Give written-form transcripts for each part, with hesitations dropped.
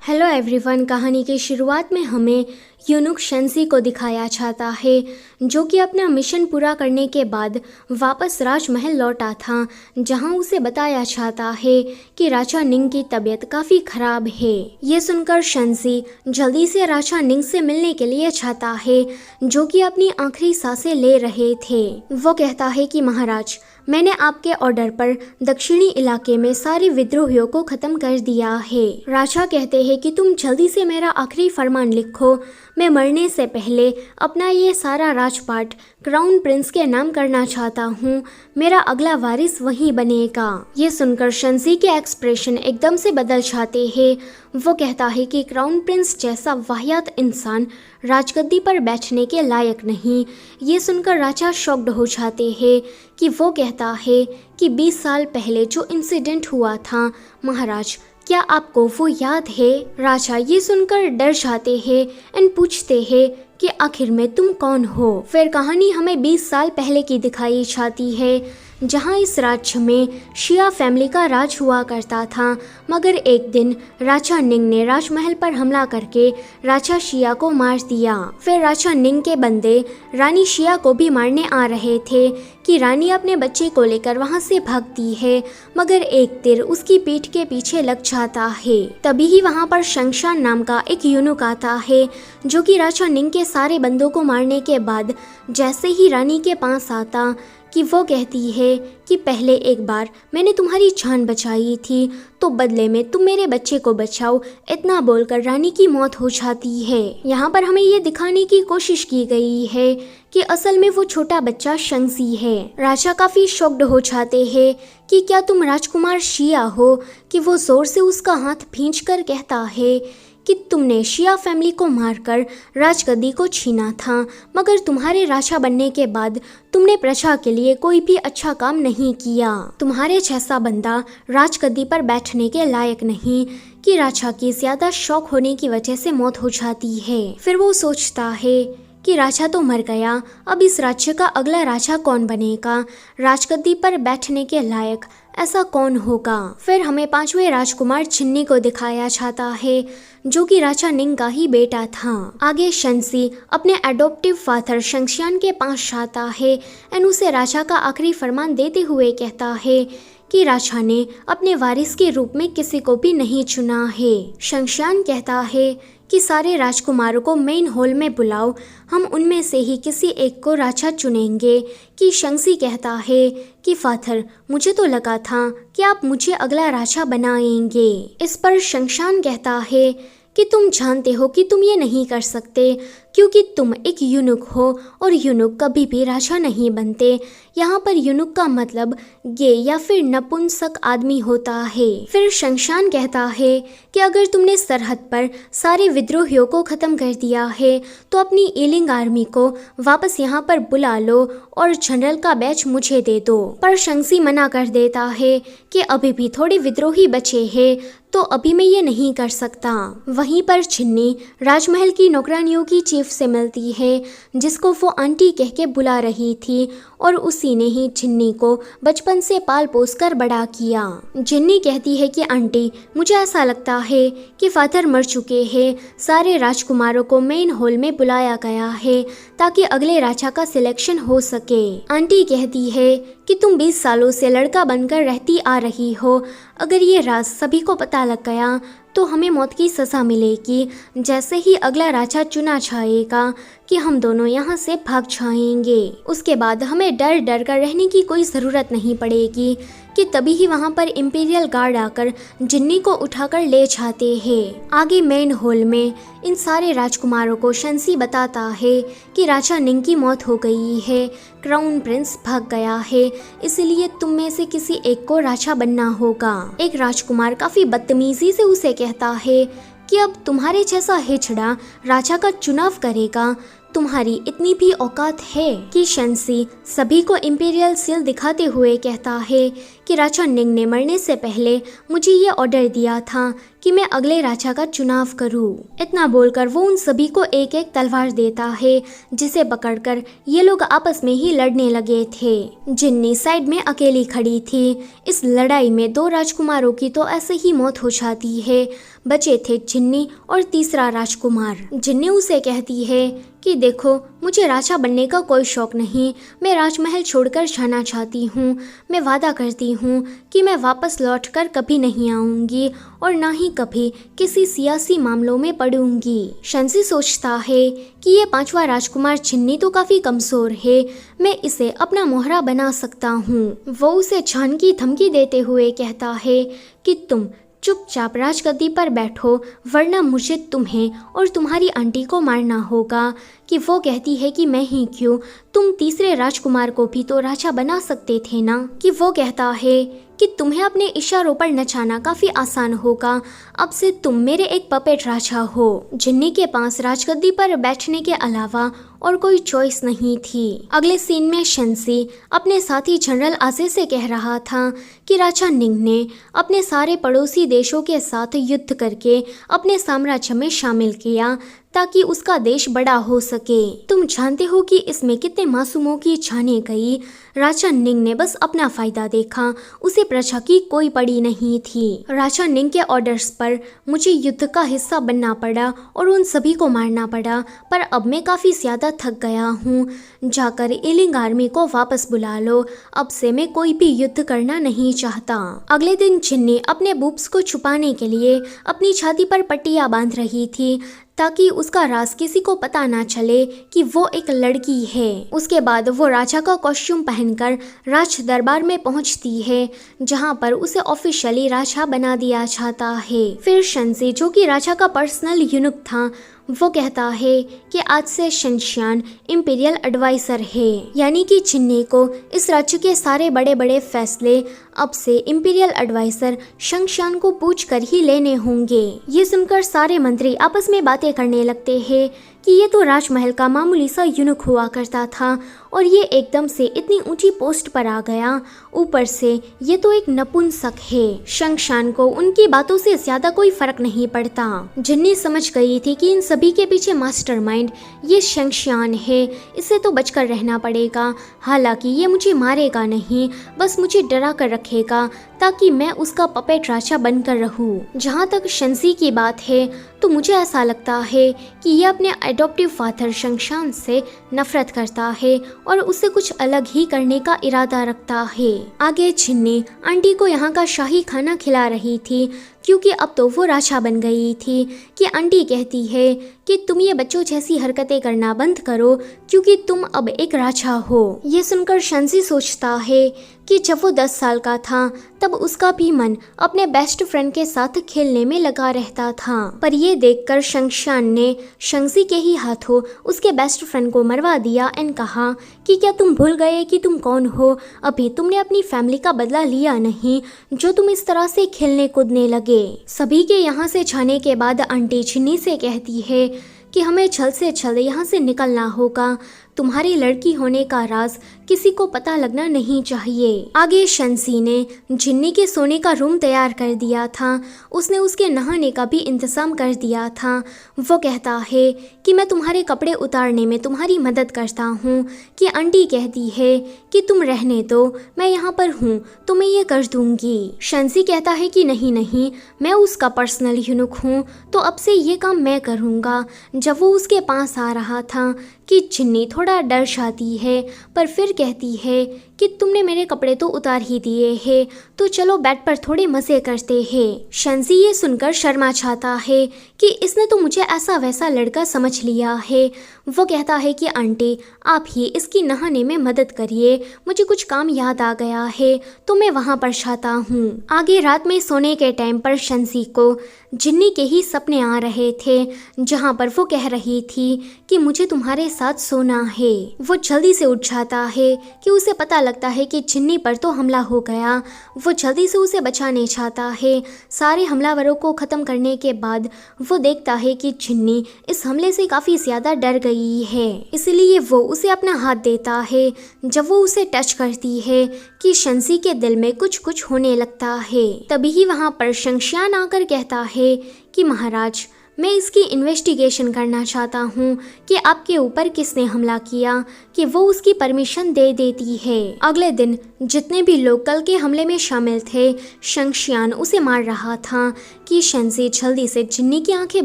Hello everyone. कहानी की शुरुआत में हमें यूनुक शेंसी को दिखाया जाता है जो कि अपना मिशन पूरा करने के बाद वापस राजमहल लौटा था, जहां उसे बताया जाता है कि राजा निंग की तबीयत काफ़ी ख़राब है। ये सुनकर शेंसी जल्दी से राजा निंग से मिलने के लिए जाता है जो कि अपनी आखिरी सांसें ले रहे थे। वो कहता है कि महाराज, मैंने आपके ऑर्डर पर दक्षिणी इलाके में सारे विद्रोहियों को खत्म कर दिया है। राजा कहते हैं कि तुम जल्दी से मेरा आखिरी फरमान लिखो, मैं मरने से पहले अपना ये सारा राजपाट क्राउन प्रिंस के नाम करना चाहता हूँ, मेरा अगला वारिस वही बनेगा। ये सुनकर शेंसी के एक्सप्रेशन एकदम से बदल जाते हैं। वो कहता है कि क्राउन प्रिंस जैसा वाहियात इंसान राजगद्दी पर बैठने के लायक नहीं। ये सुनकर राजा शॉक्ड हो जाते हैं कि वो कहता है कि 20 साल पहले जो इंसिडेंट हुआ था, महाराज क्या आपको वो याद है? राजा ये सुनकर डर जाते हैं एंड पूछते हैं कि आखिर में तुम कौन हो? फिर कहानी हमें 20 साल पहले की दिखाई जाती है, जहां इस राज्य में शिया फैमिली का राज हुआ करता था। मगर एक दिन राजा निंग ने राजमहल पर हमला करके राजा शिया को मार दिया। फिर राजा निंग के बंदे रानी शिया को भी मारने आ रहे थे कि रानी अपने बच्चे को लेकर वहां से भागती है, मगर एक तीर उसकी पीठ के पीछे लग जाता है। तभी ही वहां पर शंशान नाम का एक यूनुक आता है जो कि राजा निंग के सारे बंदों को मारने के बाद जैसे ही रानी के पास आता कि वो कहती है कि पहले एक बार मैंने तुम्हारी जान बचाई थी, तो बदले में तुम मेरे बच्चे को बचाओ। इतना बोलकर रानी की मौत हो जाती है। यहाँ पर हमें ये दिखाने की कोशिश की गई है कि असल में वो छोटा बच्चा शेंसी है। राजा काफी शॉक्ड हो जाते हैं कि क्या तुम राजकुमार शिया हो? कि वो जोर से उसका हाथ खींचकर कहता है कि तुमने शिया फैमिली को मारकर राजगद्दी को छीना था, मगर तुम्हारे राजा बनने के बाद तुमने प्रजा के लिए कोई भी अच्छा काम नहीं किया। तुम्हारे जैसा बंदा राजगद्दी पर बैठने के लायक नहीं। कि राजा की ज्यादा शौक होने की वजह से मौत हो जाती है। फिर वो सोचता है कि राजा तो मर गया, अब इस राज्य का अगला राजा कौन बनेगा? राजगद्दी पर बैठने के लायक ऐसा कौन होगा? फिर हमें 5वें राजकुमार चिन्नी को दिखाया जाता है जो कि राजा निंग का ही बेटा था। आगे शेंसी अपने एडॉप्टिव फादर शंशियान के पास जाता है एंड उसे राजा का आखिरी फरमान देते हुए कहता है कि राजा ने अपने वारिस के रूप में किसी को भी नहीं चुना है। शंशियान कहता है कि सारे राजकुमारों को मेन हॉल में बुलाओ, हम उनमें से ही किसी एक को राजा चुनेंगे। कि शेंसी कहता है कि फादर, मुझे तो लगा था कि आप मुझे अगला राजा बनाएंगे। इस पर शंशान कहता है कि तुम जानते हो कि तुम ये नहीं कर सकते, क्योंकि तुम एक यूनुक हो और यूनुक कभी भी राजा नहीं बनते। यहाँ पर यूनुक का मतलब गे या फिर नपुंसक आदमी होता है। फिर शंशान कहता है कि अगर तुमने सरहद पर सारे विद्रोहियों को खत्म कर दिया है तो अपनी ईलिंग आर्मी को वापस यहाँ पर बुला लो और जनरल का बैच मुझे दे दो। पर शेंसी मना कर देता है कि अभी भी थोड़े विद्रोही बचे हैं, तो अभी मैं ये नहीं कर सकता। वहीं पर चिन्नी राजमहल की नौकरानियों की चीफ से मिलती है जिसको वो आंटी कह के बुला रही थी, और उसी ने ही चिन्नी को बचपन से पाल पोस कर बड़ा किया। जिन्नी कहती है कि आंटी, मुझे ऐसा लगता है कि फादर मर चुके हैं। सारे राजकुमारों को मेन हॉल में बुलाया गया है ताकि अगले राजा का सिलेक्शन हो सके। आंटी कहती है कि तुम 20 सालों से लड़का बनकर रहती आ रही हो, अगर ये राज सभी को पता लग गया तो हमें मौत की सज़ा मिलेगी। जैसे ही अगला राजा चुना जाएगा कि हम दोनों यहाँ से भाग जाएंगे। उसके बाद हमें डर डर कर रहने की कोई ज़रूरत नहीं पड़ेगी। कि तभी ही वहाँ पर इंपीरियल गार्ड आकर जिन्नी को उठाकर ले जाते हैं। आगे मेन हॉल में इन सारे राजकुमारों को शेंसी बताता है कि राजा निंग की मौत हो गई है, क्राउन प्रिंस भाग गया है, इसलिए तुम में से किसी एक को राजा बनना होगा। एक राजकुमार काफी बदतमीजी से उसे कहता है कि अब तुम्हारे जैसा हिजड़ा राजा का चुनाव करेगा, तुम्हारी इतनी भी औकात है? कि शेंसी सभी को इंपीरियल सील दिखाते हुए कहता है कि राजा निंग ने मरने से पहले मुझे ये ऑर्डर दिया था कि मैं अगले राजा का चुनाव करूं। इतना बोलकर वो उन सभी को एक एक तलवार देता है, जिसे पकड़कर ये लोग आपस में ही लड़ने लगे थे। जिन्नी साइड में अकेली खड़ी थी। इस लड़ाई में 2 राजकुमारों की तो ऐसे ही मौत हो जाती है। बचे थे जिन्नी और तीसरा राजकुमार। जिन्नी उसे कहती है कि देखो, मुझे राजा बनने का कोई शौक नहीं, मैं राजमहल छोड़कर जाना चाहती हूँ। मैं वादा करती हूँ कि मैं वापस लौटकर कभी नहीं आऊँगी और ना ही कभी किसी सियासी मामलों में पड़ूंगी। शंसी सोचता है कि ये 5वां राजकुमार जिन्नी तो काफी कमजोर है, मैं इसे अपना मोहरा बना सकता हूँ। वो उसे जान की धमकी देते हुए कहता है कि तुम चुपचाप राजगद्दी पर बैठो, वरना मुझे तुम्हें और तुम्हारी आंटी को मारना होगा। कि वो कहती है कि मैं ही क्यों, तुम तीसरे राजकुमार को भी तो राजा बना सकते थे ना। कि वो कहता है कि तुम्हें अपने इशारों पर नचाना काफी आसान होगा, अब से तुम मेरे एक पपेट राजा हो। जिन्नी के पास राजगद्दी पर बैठने के अलावा और कोई चॉइस नहीं थी। अगले सीन में शंसी अपने साथी जनरल आजे से कह रहा था कि राजा निंग ने अपने सारे पड़ोसी देशों के साथ युद्ध करके अपने साम्राज्य में शामिल किया ताकि उसका देश बड़ा हो सके। तुम जानते हो कि इसमें कितने मासूमों की जानें गई। राजा निंग ने बस अपना फायदा देखा, उसे प्रजा की कोई पड़ी नहीं थी। राजा निंग के ऑर्डर्स पर मुझे युद्ध का हिस्सा बनना पड़ा और उन सभी को मारना पड़ा, पर अब मैं काफी ज्यादा थक गया हूँ। जाकर इलिंग आर्मी को वापस बुला लो, अब से मैं कोई भी युद्ध करना नहीं चाहता। अगले दिन जिन्नी अपने बूब्स को छुपाने के लिए अपनी छाती पर पट्टियां बांध रही थी ताकि उसका राज किसी को पता ना चले कि वो एक लड़की है। उसके बाद वो राजा का कॉस्ट्यूम पहनकर राज दरबार में पहुंचती है, जहां पर उसे ऑफिशियली राजा बना दिया जाता है। फिर शंसी, जो कि राजा का पर्सनल यूनुक था, वो कहता है कि आज से शंशियान इंपीरियल एडवाइजर है, यानी कि जिन्नी को इस राज्य के सारे बड़े बड़े फैसले अब से इंपीरियल एडवाइजर शंशियान को पूछ कर ही लेने होंगे। ये सुनकर सारे मंत्री आपस में बातें करने लगते हैं कि ये तो राजमहल का मामूली सा यूनुक हुआ करता था और ये एकदम से इतनी ऊंची पोस्ट पर आ गया, ऊपर से ये तो एक नपुंसक है। शंशान को उनकी बातों से ज्यादा कोई फर्क नहीं पड़ता। जिन्नी समझ गई थी कि इन सभी के पीछे मास्टरमाइंड ये शंशान है, इसे तो बचकर रहना पड़ेगा। हालांकि ये मुझे मारेगा नहीं, बस मुझे डरा कर रखेगा ताकि मैं उसका पपेट राजा बनकर रहूं। जहाँ तक शंसी की बात है तो मुझे ऐसा लगता है कि ये अपने एडॉप्टिव फादर शंशान से नफरत करता है और उसे कुछ अलग ही करने का इरादा रखता है। आगे जिन्नी आंटी को यहाँ का शाही खाना खिला रही थी, क्योंकि अब तो वो राजा बन गई थी। कि आंटी कहती है कि तुम ये बच्चों जैसी हरकतें करना बंद करो, क्योंकि तुम अब एक राजा हो। ये सुनकर शंसी सोचता है कि जब वो 10 साल का था तब उसका भी मन अपने बेस्ट फ्रेंड के साथ खेलने में लगा रहता था। पर ये देखकर शंशान ने शंसी के ही हाथों उसके बेस्ट फ्रेंड को मरवा दिया एंड कहा कि क्या तुम भूल गए कि तुम कौन हो? अभी तुमने अपनी फैमिली का बदला लिया नहीं जो तुम इस तरह से खेलने कूदने लगे। सभी के यहाँ से जाने के बाद आंटी जिन्नी से कहती है कि हमें जल्द से जल्द यहाँ से निकलना होगा। तुम्हारी लड़की होने का राज किसी को पता लगना नहीं चाहिए। आगे शंसी ने जिन्नी के सोने का रूम तैयार कर दिया था, उसने उसके नहाने का भी इंतजाम कर दिया था। वो कहता है कि मैं तुम्हारे कपड़े उतारने में तुम्हारी मदद करता हूँ। कि आंटी कहती है कि तुम रहने दो, मैं यहाँ पर हूँ तो मैं ये कर दूंगी। शंसी कहता है कि नहीं नहीं, मैं उसका पर्सनल यूनुक हूँ तो अब से ये काम मैं करूँगा। जब वो उसके पास आ रहा था कि जिन्नी थोड़ा डर जाती है, पर फिर कहती है कि तुमने मेरे कपड़े तो उतार ही दिए हैं, तो चलो बेड पर थोड़े मजे करते हैं। शंसी ये सुनकर शर्मा जाता है कि इसने तो मुझे ऐसा वैसा लड़का समझ लिया है। वो कहता है कि आंटी आप ही इसकी नहाने में मदद करिए, मुझे कुछ काम याद आ गया है तो मैं वहाँ पर जाता हूँ। आगे रात में सोने के टाइम पर शंसी को जिन्नी के ही सपने आ रहे थे, जहाँ पर वो कह रही थी कि मुझे तुम्हारे साथ सोना है। वो जल्दी से उठ जाता है कि उसे पता लग लगता है कि छिन्नी पर तो हमला हो गया। वो जल्दी से उसे बचाने चाहता है। सारे हमलावरों को ख़त्म करने के बाद वो देखता है कि छिन्नी इस हमले से काफ़ी ज़्यादा डर गई है, इसलिए वो उसे अपना हाथ देता है। जब वो उसे टच करती है कि शंसी के दिल में कुछ कुछ होने लगता है। तभी ही वहाँ पर शंशियान आकर कहता है कि महाराज, मैं इसकी इन्वेस्टिगेशन करना चाहता हूँ कि आपके ऊपर किसने हमला किया, कि वो उसकी परमिशन दे देती है। अगले दिन जितने भी लोग कल के हमले में शामिल थे, शंशियान उसे मार रहा था कि शंसी जल्दी से जिन्नी की आंखें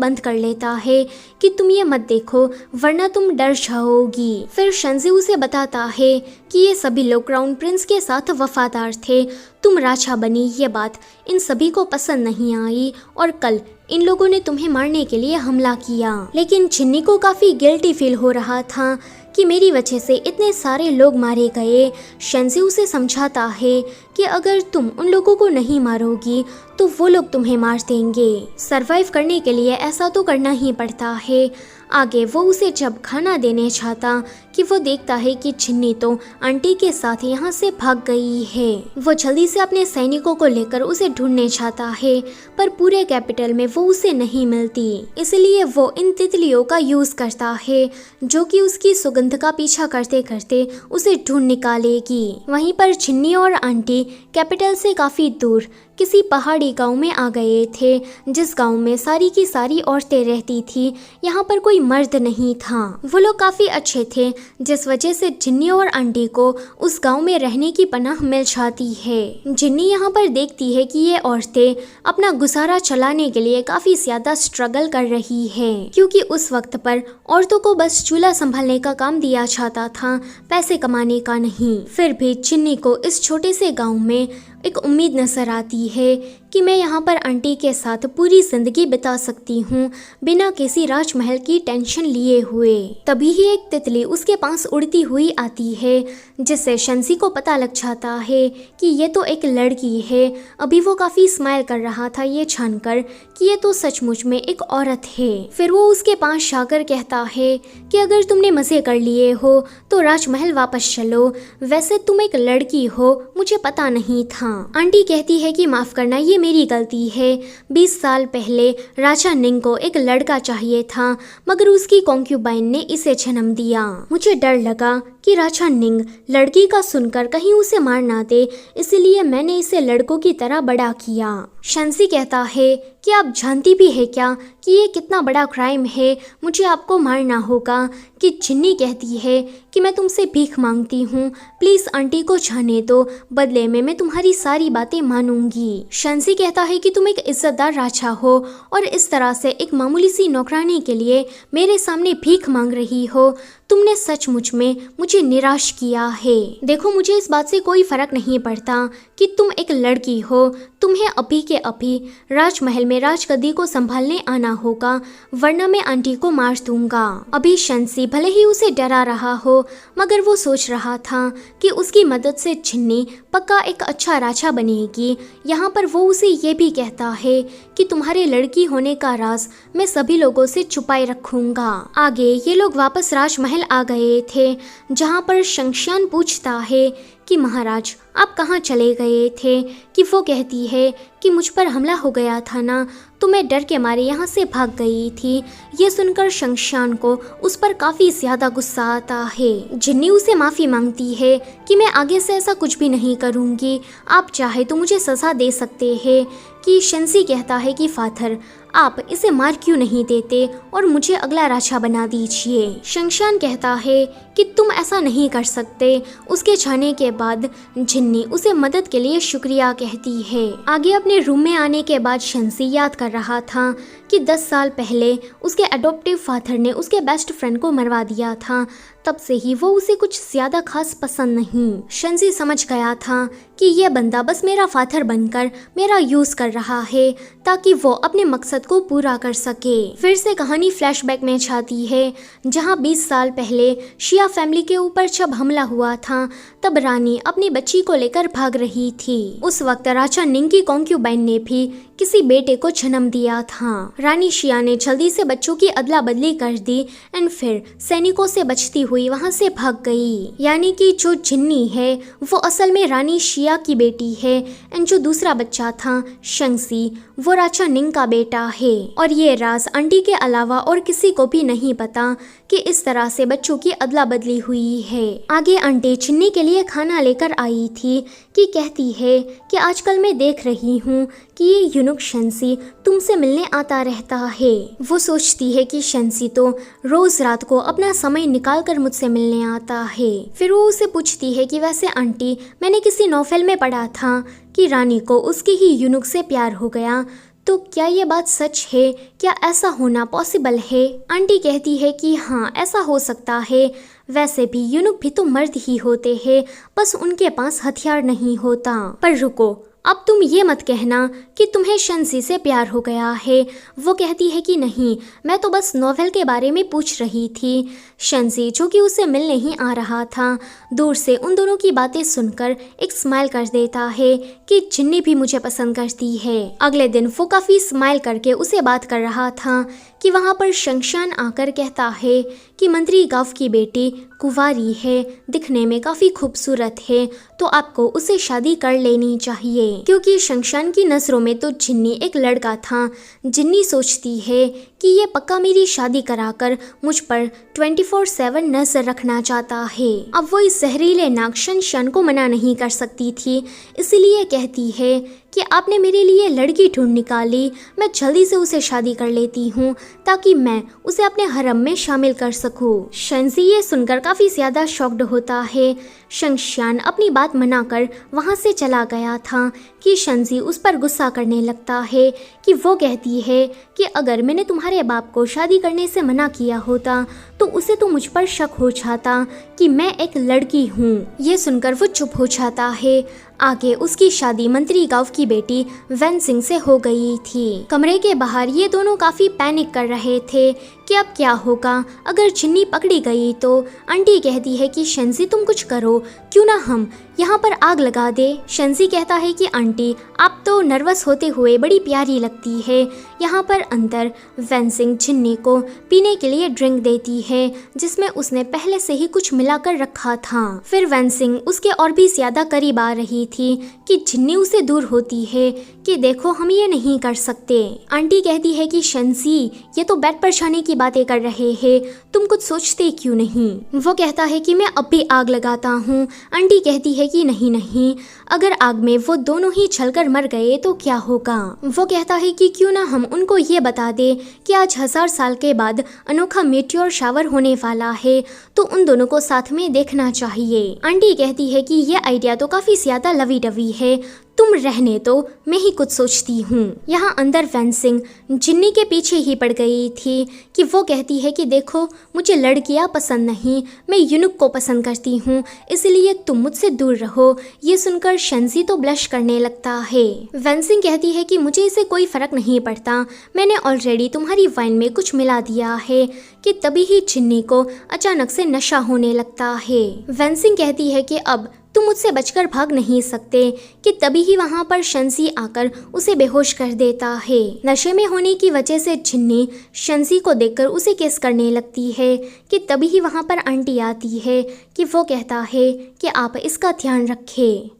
बंद कर लेता है कि तुम ये मत देखो वरना तुम डर जाओगी। फिर शंसी उसे बताता है कि ये सभी लोग क्राउन प्रिंस के साथ वफादार थे, तुम राजा बनी ये बात इन सभी को पसंद नहीं आई और कल इन लोगों ने तुम्हें मारने के लिए हमला किया। लेकिन जिन्नी को काफ़ी गिल्टी फील हो रहा था कि मेरी वजह से इतने सारे लोग मारे गए। शंसी उसे समझाता है कि अगर तुम उन लोगों को नहीं मारोगी तो वो लोग तुम्हें मार देंगे। सरवाइव करने के लिए ऐसा तो करना ही पड़ता है। आगे वो उसे जब खाना देने चाहता कि वो देखता है कि छिन्नी तो आंटी के साथ यहाँ से भाग गई है। वो जल्दी से अपने सैनिकों को लेकर उसे ढूंढने चाहता है, पर पूरे कैपिटल में वो उसे नहीं मिलती। इसलिए वो इन तितलियों का यूज करता है जो कि उसकी सुगंध का पीछा करते करते उसे ढूंढ निकालेगी। वहीं पर छिन्नी और आंटी कैपिटल से काफी दूर किसी पहाड़ी गांव में आ गए थे, जिस गांव में सारी की सारी औरतें रहती थी। यहाँ पर कोई मर्द नहीं था। वो लोग काफी अच्छे थे, जिस वजह से जिन्नी और आंटी को उस गांव में रहने की पनाह मिल जाती है। जिन्नी यहाँ पर देखती है कि ये औरतें अपना गुजारा चलाने के लिए काफी ज्यादा स्ट्रगल कर रही है, क्योंकि उस वक्त पर औरतों को बस चूल्हा संभालने का काम दिया जाता था, पैसे कमाने का नहीं। फिर भी जिन्नी को इस छोटे से गाँव में एक उम्मीद नजर आती है कि मैं यहाँ पर आंटी के साथ पूरी जिंदगी बिता सकती हूँ बिना किसी राजमहल की टेंशन लिए हुए। तभी ही एक तितली उसके पास उड़ती हुई आती है, जिससे शंसी को पता लग जाता है कि ये तो एक लड़की है। अभी वो काफी स्माइल कर रहा था ये जानकर कि ये तो सचमुच में एक औरत है। फिर वो उसके पास जाकर कहता है कि अगर तुमने मजे कर लिए हो तो राजमहल वापस चलो, वैसे तुम एक लड़की हो मुझे पता नहीं था। आंटी कहती है कि माफ करना, ये मेरी गलती है। 20 साल पहले राजा निंग को एक लड़का चाहिए था, मगर उसकी कॉन्क्यूबाइन ने इसे जन्म दिया। मुझे डर लगा कि राजा निंग लड़की का सुनकर कहीं उसे मार ना दे, इसलिए मैंने इसे लड़कों की तरह बड़ा किया। शंसी कहता है कि आप जानती भी है क्या कि ये कितना बड़ा क्राइम है, मुझे आपको मारना होगा। कि जिन्नी कहती है कि मैं तुमसे भीख मांगती हूँ, प्लीज आंटी को जाने दो, बदले में मैं तुम्हारी सारी बातें मानूंगी। शंसी कहता है कि तुम एक इज्जतदार राजा हो और इस तरह से एक मामूली सी नौकरानी के लिए मेरे सामने भीख मांग रही हो, तुमने सचमुच में मुझे निराश किया है। देखो, मुझे इस बात से कोई फर्क नहीं पड़ता कि तुम एक लड़की हो, तुम्हें अभी के अभी राजमहल में राजगद्दी को संभालने आना होगा, वरना मैं आंटी को मार दूंगा। अभी शंसी भले ही उसे डरा रहा हो, मगर वो सोच रहा था कि उसकी मदद से जिन्नी पक्का एक अच्छा राजा बनेगी। यहाँ पर वो उसे ये भी कहता है कि तुम्हारे लड़की होने का राज मैं सभी लोगों से छुपाए रखूंगा। आगे ये लोग वापस राजमहल आ गए थे, जहाँ पर शंशियान पूछता है कि महाराज आप कहाँ चले गए थे। कि वो कहती है कि मुझ पर हमला हो गया था ना, तो मैं डर के मारे यहाँ से भाग गई थी। ये सुनकर शंशियान को उस पर काफी ज्यादा गुस्सा आता है। जिन्नी उसे माफी मांगती है कि मैं आगे से ऐसा कुछ भी नहीं करूँगी, आप चाहे तो मुझे सजा दे सकते हैं। कि शंसी कहता है कि फादर आप इसे मार क्यों नहीं देते और मुझे अगला राजा बना दीजिए। शंशियान कहता है कि तुम ऐसा नहीं कर सकते। उसके जाने के बाद जिन्नी उसे मदद के लिए शुक्रिया कहती है। आगे अपने रूम में आने के बाद शंसी याद कर रहा था कि 10 साल पहले उसके अडॉप्टिव फादर ने उसके बेस्ट फ्रेंड को मरवा दिया था। तब से ही वो उसे कुछ ज्यादा खास पसंद नहीं। शंसी समझ गया था कि ये बंदा बस मेरा फादर बनकर मेरा यूज कर रहा है ताकि वो अपने मकसद को पूरा कर सके। फिर से कहानी फ्लैशबैक में जाती है, जहाँ 20 साल पहले शिया फैमिली के ऊपर जब हमला हुआ था, तब रानी अपनी बच्ची को लेकर भाग रही थी। उस वक्त राजा निंग की कॉन्क्यूबाइन ने भी किसी बेटे को जन्म दिया था। रानी शिया ने जल्दी से बच्चों की अदला बदली कर दी एंड फिर सैनिकों से बचती हुई हुई वहाँ से भाग गई। यानी कि जो जिन्नी है वो असल में रानी शिया की बेटी है एंड जो दूसरा बच्चा था शेंगसी वो राजा निंग का बेटा है। और ये राज आंटी के अलावा और किसी को भी नहीं पता कि इस तरह से बच्चों की अदला बदली हुई है। आगे आंटी जिन्नी के लिए खाना लेकर आई थी कि कहती है कि आजकल मैं देख रही हूँ कि ये यूनुक शेंसी तुमसे मिलने आता रहता है। वो सोचती है कि शेंसी तो रोज रात को अपना समय निकाल कर मुझसे मिलने आता है। फिर वो उसे पूछती है कि वैसे आंटी मैंने किसी नॉवेल में पढ़ा था कि रानी को उसके ही यूनुक से प्यार हो गया, तो क्या ये बात सच है? क्या ऐसा होना पॉसिबल है? आंटी कहती है कि हाँ ऐसा हो सकता है। वैसे भी यूनुक भी तो मर्द ही होते हैं, बस उनके पास हथियार नहीं होता। पर रुको, अब तुम ये मत कहना कि तुम्हें शेंसी से प्यार हो गया है। वो कहती है कि नहीं, मैं तो बस नॉवेल के बारे में पूछ रही थी। शेंसी जो कि उसे मिलने ही आ रहा था दूर से उन दोनों की बातें सुनकर एक स्माइल कर देता है कि जिन्नी भी मुझे पसंद करती है। अगले दिन वो काफी स्माइल करके उसे बात कर रहा था कि वहाँ पर शंशान आकर कहता है कि मंत्री गाव की बेटी कुंवारी है, दिखने में काफी खूबसूरत है, तो आपको उसे शादी कर लेनी चाहिए। क्योंकि शंशान की नजरों में तो जिन्नी एक लड़का था। जिन्नी सोचती है कि ये पक्का मेरी शादी कराकर मुझ पर 24/7 नजर रखना चाहता है। अब वो इस जहरीले नाग शंशान को मना नहीं कर सकती थी, इसलिए कहती है कि आपने मेरे लिए लड़की ढूंढ निकाली, मैं जल्दी से उसे शादी कर लेती हूँ ताकि मैं उसे अपने हरम में शामिल कर सकूँ। शेंसी ये सुनकर काफी ज्यादा शॉक्ड होता है। शंशान अपनी बात मनाकर वहाँ से चला गया था कि शेंसी उस पर गुस्सा करने लगता है कि वो कहती है कि अगर मैंने तुम्हारे बाप को शादी करने से मना किया होता तो उसे तो मुझ पर शक हो जाता कि मैं एक लड़की हूँ। ये सुनकर वो चुप हो जाता है। आगे उसकी शादी मंत्री गांव की बेटी वैन सिंह से हो गई थी। कमरे के बाहर ये दोनों काफी पैनिक कर रहे थे कि अब क्या होगा अगर जिन्नी पकड़ी गई तो। आंटी कहती है कि शेंसी तुम कुछ करो, क्यों ना हम यहाँ पर आग लगा दे। शेंसी कहता है कि आंटी आप तो नर्वस होते हुए बड़ी प्यारी लगती है। यहाँ पर अंदर वैन सिंह जिन्नी को पीने के लिए ड्रिंक देती है जिसमें उसने पहले से ही कुछ मिलाकर रखा था। फिर वैन सिंह उसके और भी ज्यादा करीब आ रही थी कि जिन्नी उसे दूर होती है कि देखो हम ये नहीं कर सकते। आंटी कहती है कि शेंसी ये तो बेड पर जाने की बातें कर रहे हैं, तुम कुछ सोचते क्यों नहीं। वो कहता है कि मैं अब भी आग लगाता हूँ। आंटी कहती है कि नहीं नहीं, अगर आग में वो दोनों ही जलकर मर गए तो क्या होगा। वो कहता है कि क्यों ना हम उनको ये बता दे कि आज 1000 साल के बाद अनोखा मीटियोर शावर होने वाला है, तो उन दोनों को साथ में देखना चाहिए। आंटी कहती है कि ये आइडिया तो काफी ज्यादा लवी डवी है, तुम रहने दो, मैं ही कुछ सोचती हूँ। यहाँ अंदर वैन सिंह जिन्नी के पीछे ही पड़ गई थी कि वो कहती है कि देखो मुझे लड़कियाँ पसंद नहीं, मैं यूनुक को पसंद करती हूँ, इसलिए तुम मुझसे दूर रहो। ये सुनकर शेंसी तो ब्लश करने लगता है। वैन सिंह कहती है कि मुझे इसे कोई फर्क नहीं पड़ता, मैंने ऑलरेडी तुम्हारी वाइन में कुछ मिला दिया है। कि तभी ही जिन्नी को अचानक से नशा होने लगता है। वैन सिंह कहती है कि अब तुम मुझसे बचकर भाग नहीं सकते। कि तभी ही वहाँ पर शेंसी आकर उसे बेहोश कर देता है। नशे में होने की वजह से जिन्नी शेंसी को देखकर उसे किस करने लगती है। कि तभी ही वहाँ पर आंटी आती है कि वो कहता है कि आप इसका ध्यान रखें।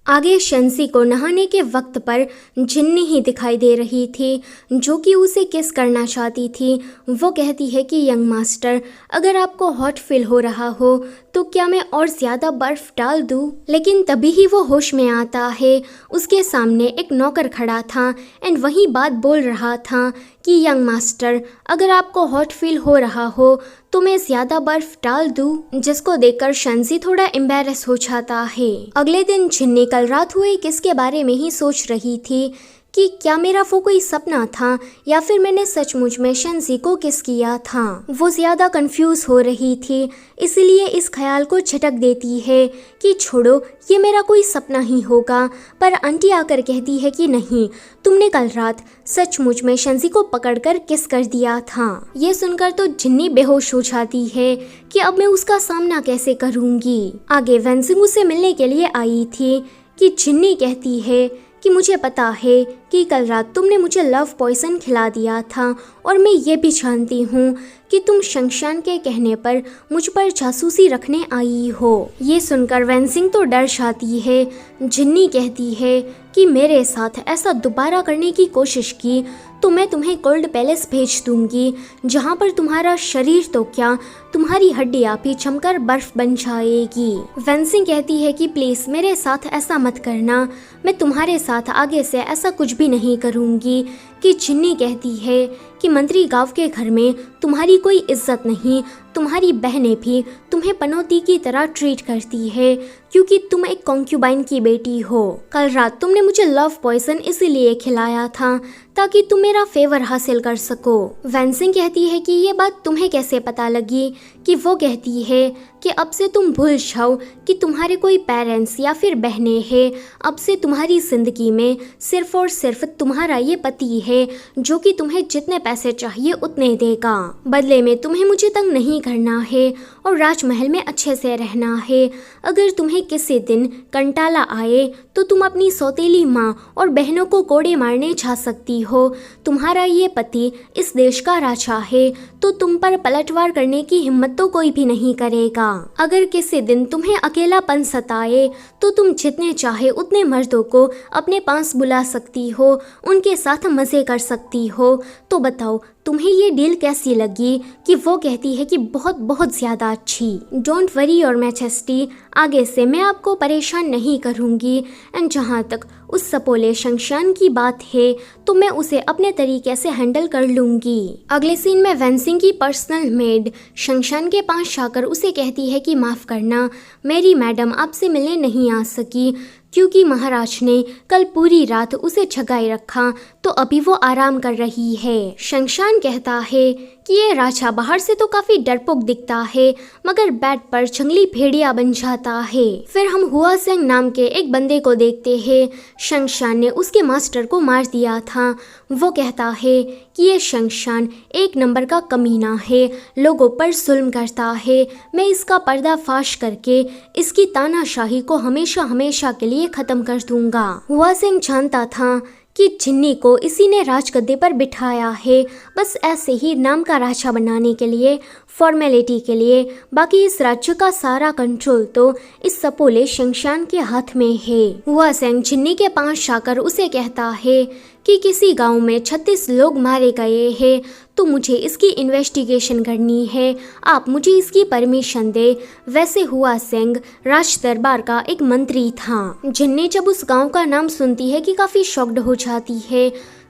आगे शेंसी को नहाने के वक्त पर जिन्नी ही दिखाई दे रही थी जो कि उसे किस करना चाहती थी। वो कहती है कि यंग मास्टर अगर आपको हॉट फील हो रहा हो तो क्या मैं और ज़्यादा बर्फ़ डाल दूँ। लेकिन तभी ही वो होश में आता है। उसके सामने एक नौकर खड़ा था एंड वही बात बोल रहा था कि यंग मास्टर अगर आपको हॉट फील हो रहा हो तो मैं ज़्यादा बर्फ़ डाल दूँ। जिसको देखकर शेंसी थोड़ा एम्बैरेस हो जाता है। अगले दिन जिन्नी कल रात हुए किसके बारे में ही सोच रही थी कि क्या मेरा वो कोई सपना था या फिर मैंने सचमुच में शेंसी को किस किया था। वो ज़्यादा कंफ्यूज हो रही थी, इसलिए इस ख्याल को झटक देती है कि छोड़ो ये मेरा कोई सपना ही होगा। पर आंटी आकर कहती है कि नहीं, तुमने कल रात सचमुच में शेंसी को पकड़कर किस कर दिया था। ये सुनकर तो जिन्नी बेहोश हो जाती है कि अब मैं उसका सामना कैसे करूँगी। आगे वैन सिंह उसे मिलने के लिए आई थी कि जिन्नी कहती है कि मुझे पता है कि कल रात तुमने मुझे लव पॉइजन खिला दिया था और मैं ये भी जानती हूँ कि तुम शंशान के कहने पर मुझ पर जासूसी रखने आई हो। ये सुनकर वेंसिंग तो डर जाती है। जिन्नी कहती है कि मेरे साथ ऐसा दोबारा करने की कोशिश की तो मैं तुम्हें कोल्ड पैलेस भेज दूंगी, जहाँ पर तुम्हारा शरीर तो क्या तुम्हारी हड्डियाँ भी जमकर बर्फ बन जाएगी। वेंसिंग कहती है कि प्लीज मेरे साथ ऐसा मत करना, मैं तुम्हारे साथ आगे से ऐसा कुछ भी नहीं करूंगी। कि जिन्नी कहती है कि मंत्री गांव के घर में तुम्हारी कोई इज्जत नहीं, तुम्हारी बहनें भी तुम्हें पनौती की तरह ट्रीट करती है क्योंकि तुम एक कॉन्क्यूबाइन की बेटी हो। कल रात तुमने मुझे लव पॉइजन इसीलिए खिलाया था ताकि तुम मेरा फेवर हासिल कर सको। वेंसिंग कहती है कि ये बात तुम्हें कैसे पता लगी। कि वो कहती है कि अब से तुम भूल जाओ कि तुम्हारे कोई पेरेंट्स या फिर बहनें हैं। अब से तुम्हारी जिंदगी में सिर्फ और सिर्फ तुम्हारा ये पति है जो कि तुम्हें जितने पैसे चाहिए उतने देगा। बदले में तुम्हें मुझे तंग नहीं करना है और राजमहल में अच्छे से रहना है। अगर तुम्हें किसी दिन कंटाला आए तो तुम अपनी सौतेली माँ और बहनों को कोड़े मारने जा सकती हो। तुम्हारा ये पति इस देश का राजा है तो तुम पर पलटवार करने की हिम्मत तो कोई भी नहीं करेगा। अगर किसी दिन तुम्हें अकेलापन सताए तो तुम जितने चाहे उतने मर्दों को अपने पास बुला सकती हो, उनके साथ मजे कर सकती हो। तो बताओ तुम्हें ये डील कैसी लगी। कि वो कहती है कि बहुत बहुत ज्यादा अच्छी। डोंट वरी योर मैजेस्टी, आगे से मैं आपको परेशान नहीं करूंगी। एंड जहाँ तक उस सपोले शंशान की बात है तो मैं उसे अपने तरीके से हैंडल कर लूंगी। अगले सीन में वेंसिंग की पर्सनल मेड शंशान के पास जाकर उसे कहती है कि माफ करना, मेरी मैडम आपसे मिलने नहीं आ सकी क्योंकि महाराज ने कल पूरी रात उसे जगाए रखा तो अभी वो आराम कर रही है। शंशान कहता है कि ये राजा बाहर से तो काफी डरपोक दिखता है मगर बेड पर जंगली भेड़िया बन जाता है। फिर हम हुआ सेंग नाम के एक बंदे को देखते हैं। शंशान ने उसके मास्टर को मार दिया था। वो कहता है कि ये शंशान एक नंबर का कमीना है, लोगों पर जुल्म करता है। मैं इसका पर्दाफाश करके इसकी तानाशाही को हमेशा हमेशा के लिए खत्म कर दूंगा। हुआ सेंग जानता था कि जिन्नी को इसी ने राजगद्दे पर बिठाया है, बस ऐसे ही नाम का राजा बनाने के लिए, फॉर्मेलिटी के लिए। बाकी इस राज्य का सारा कंट्रोल तो इस सपोले शंशान के हाथ में है। हुआ सेंग जिन्नी के पास जाकर उसे कहता है कि किसी गांव में 36 लोग मारे गए हैं तो मुझे इसकी इन्वेस्टिगेशन करनी है, आप मुझे इसकी परमिशन दे। वैसे हुआ सेंग राज दरबार का एक मंत्री था। जिन्नी जब उस गांव का नाम सुनती है कि काफ़ी शॉक्ड हो जाती है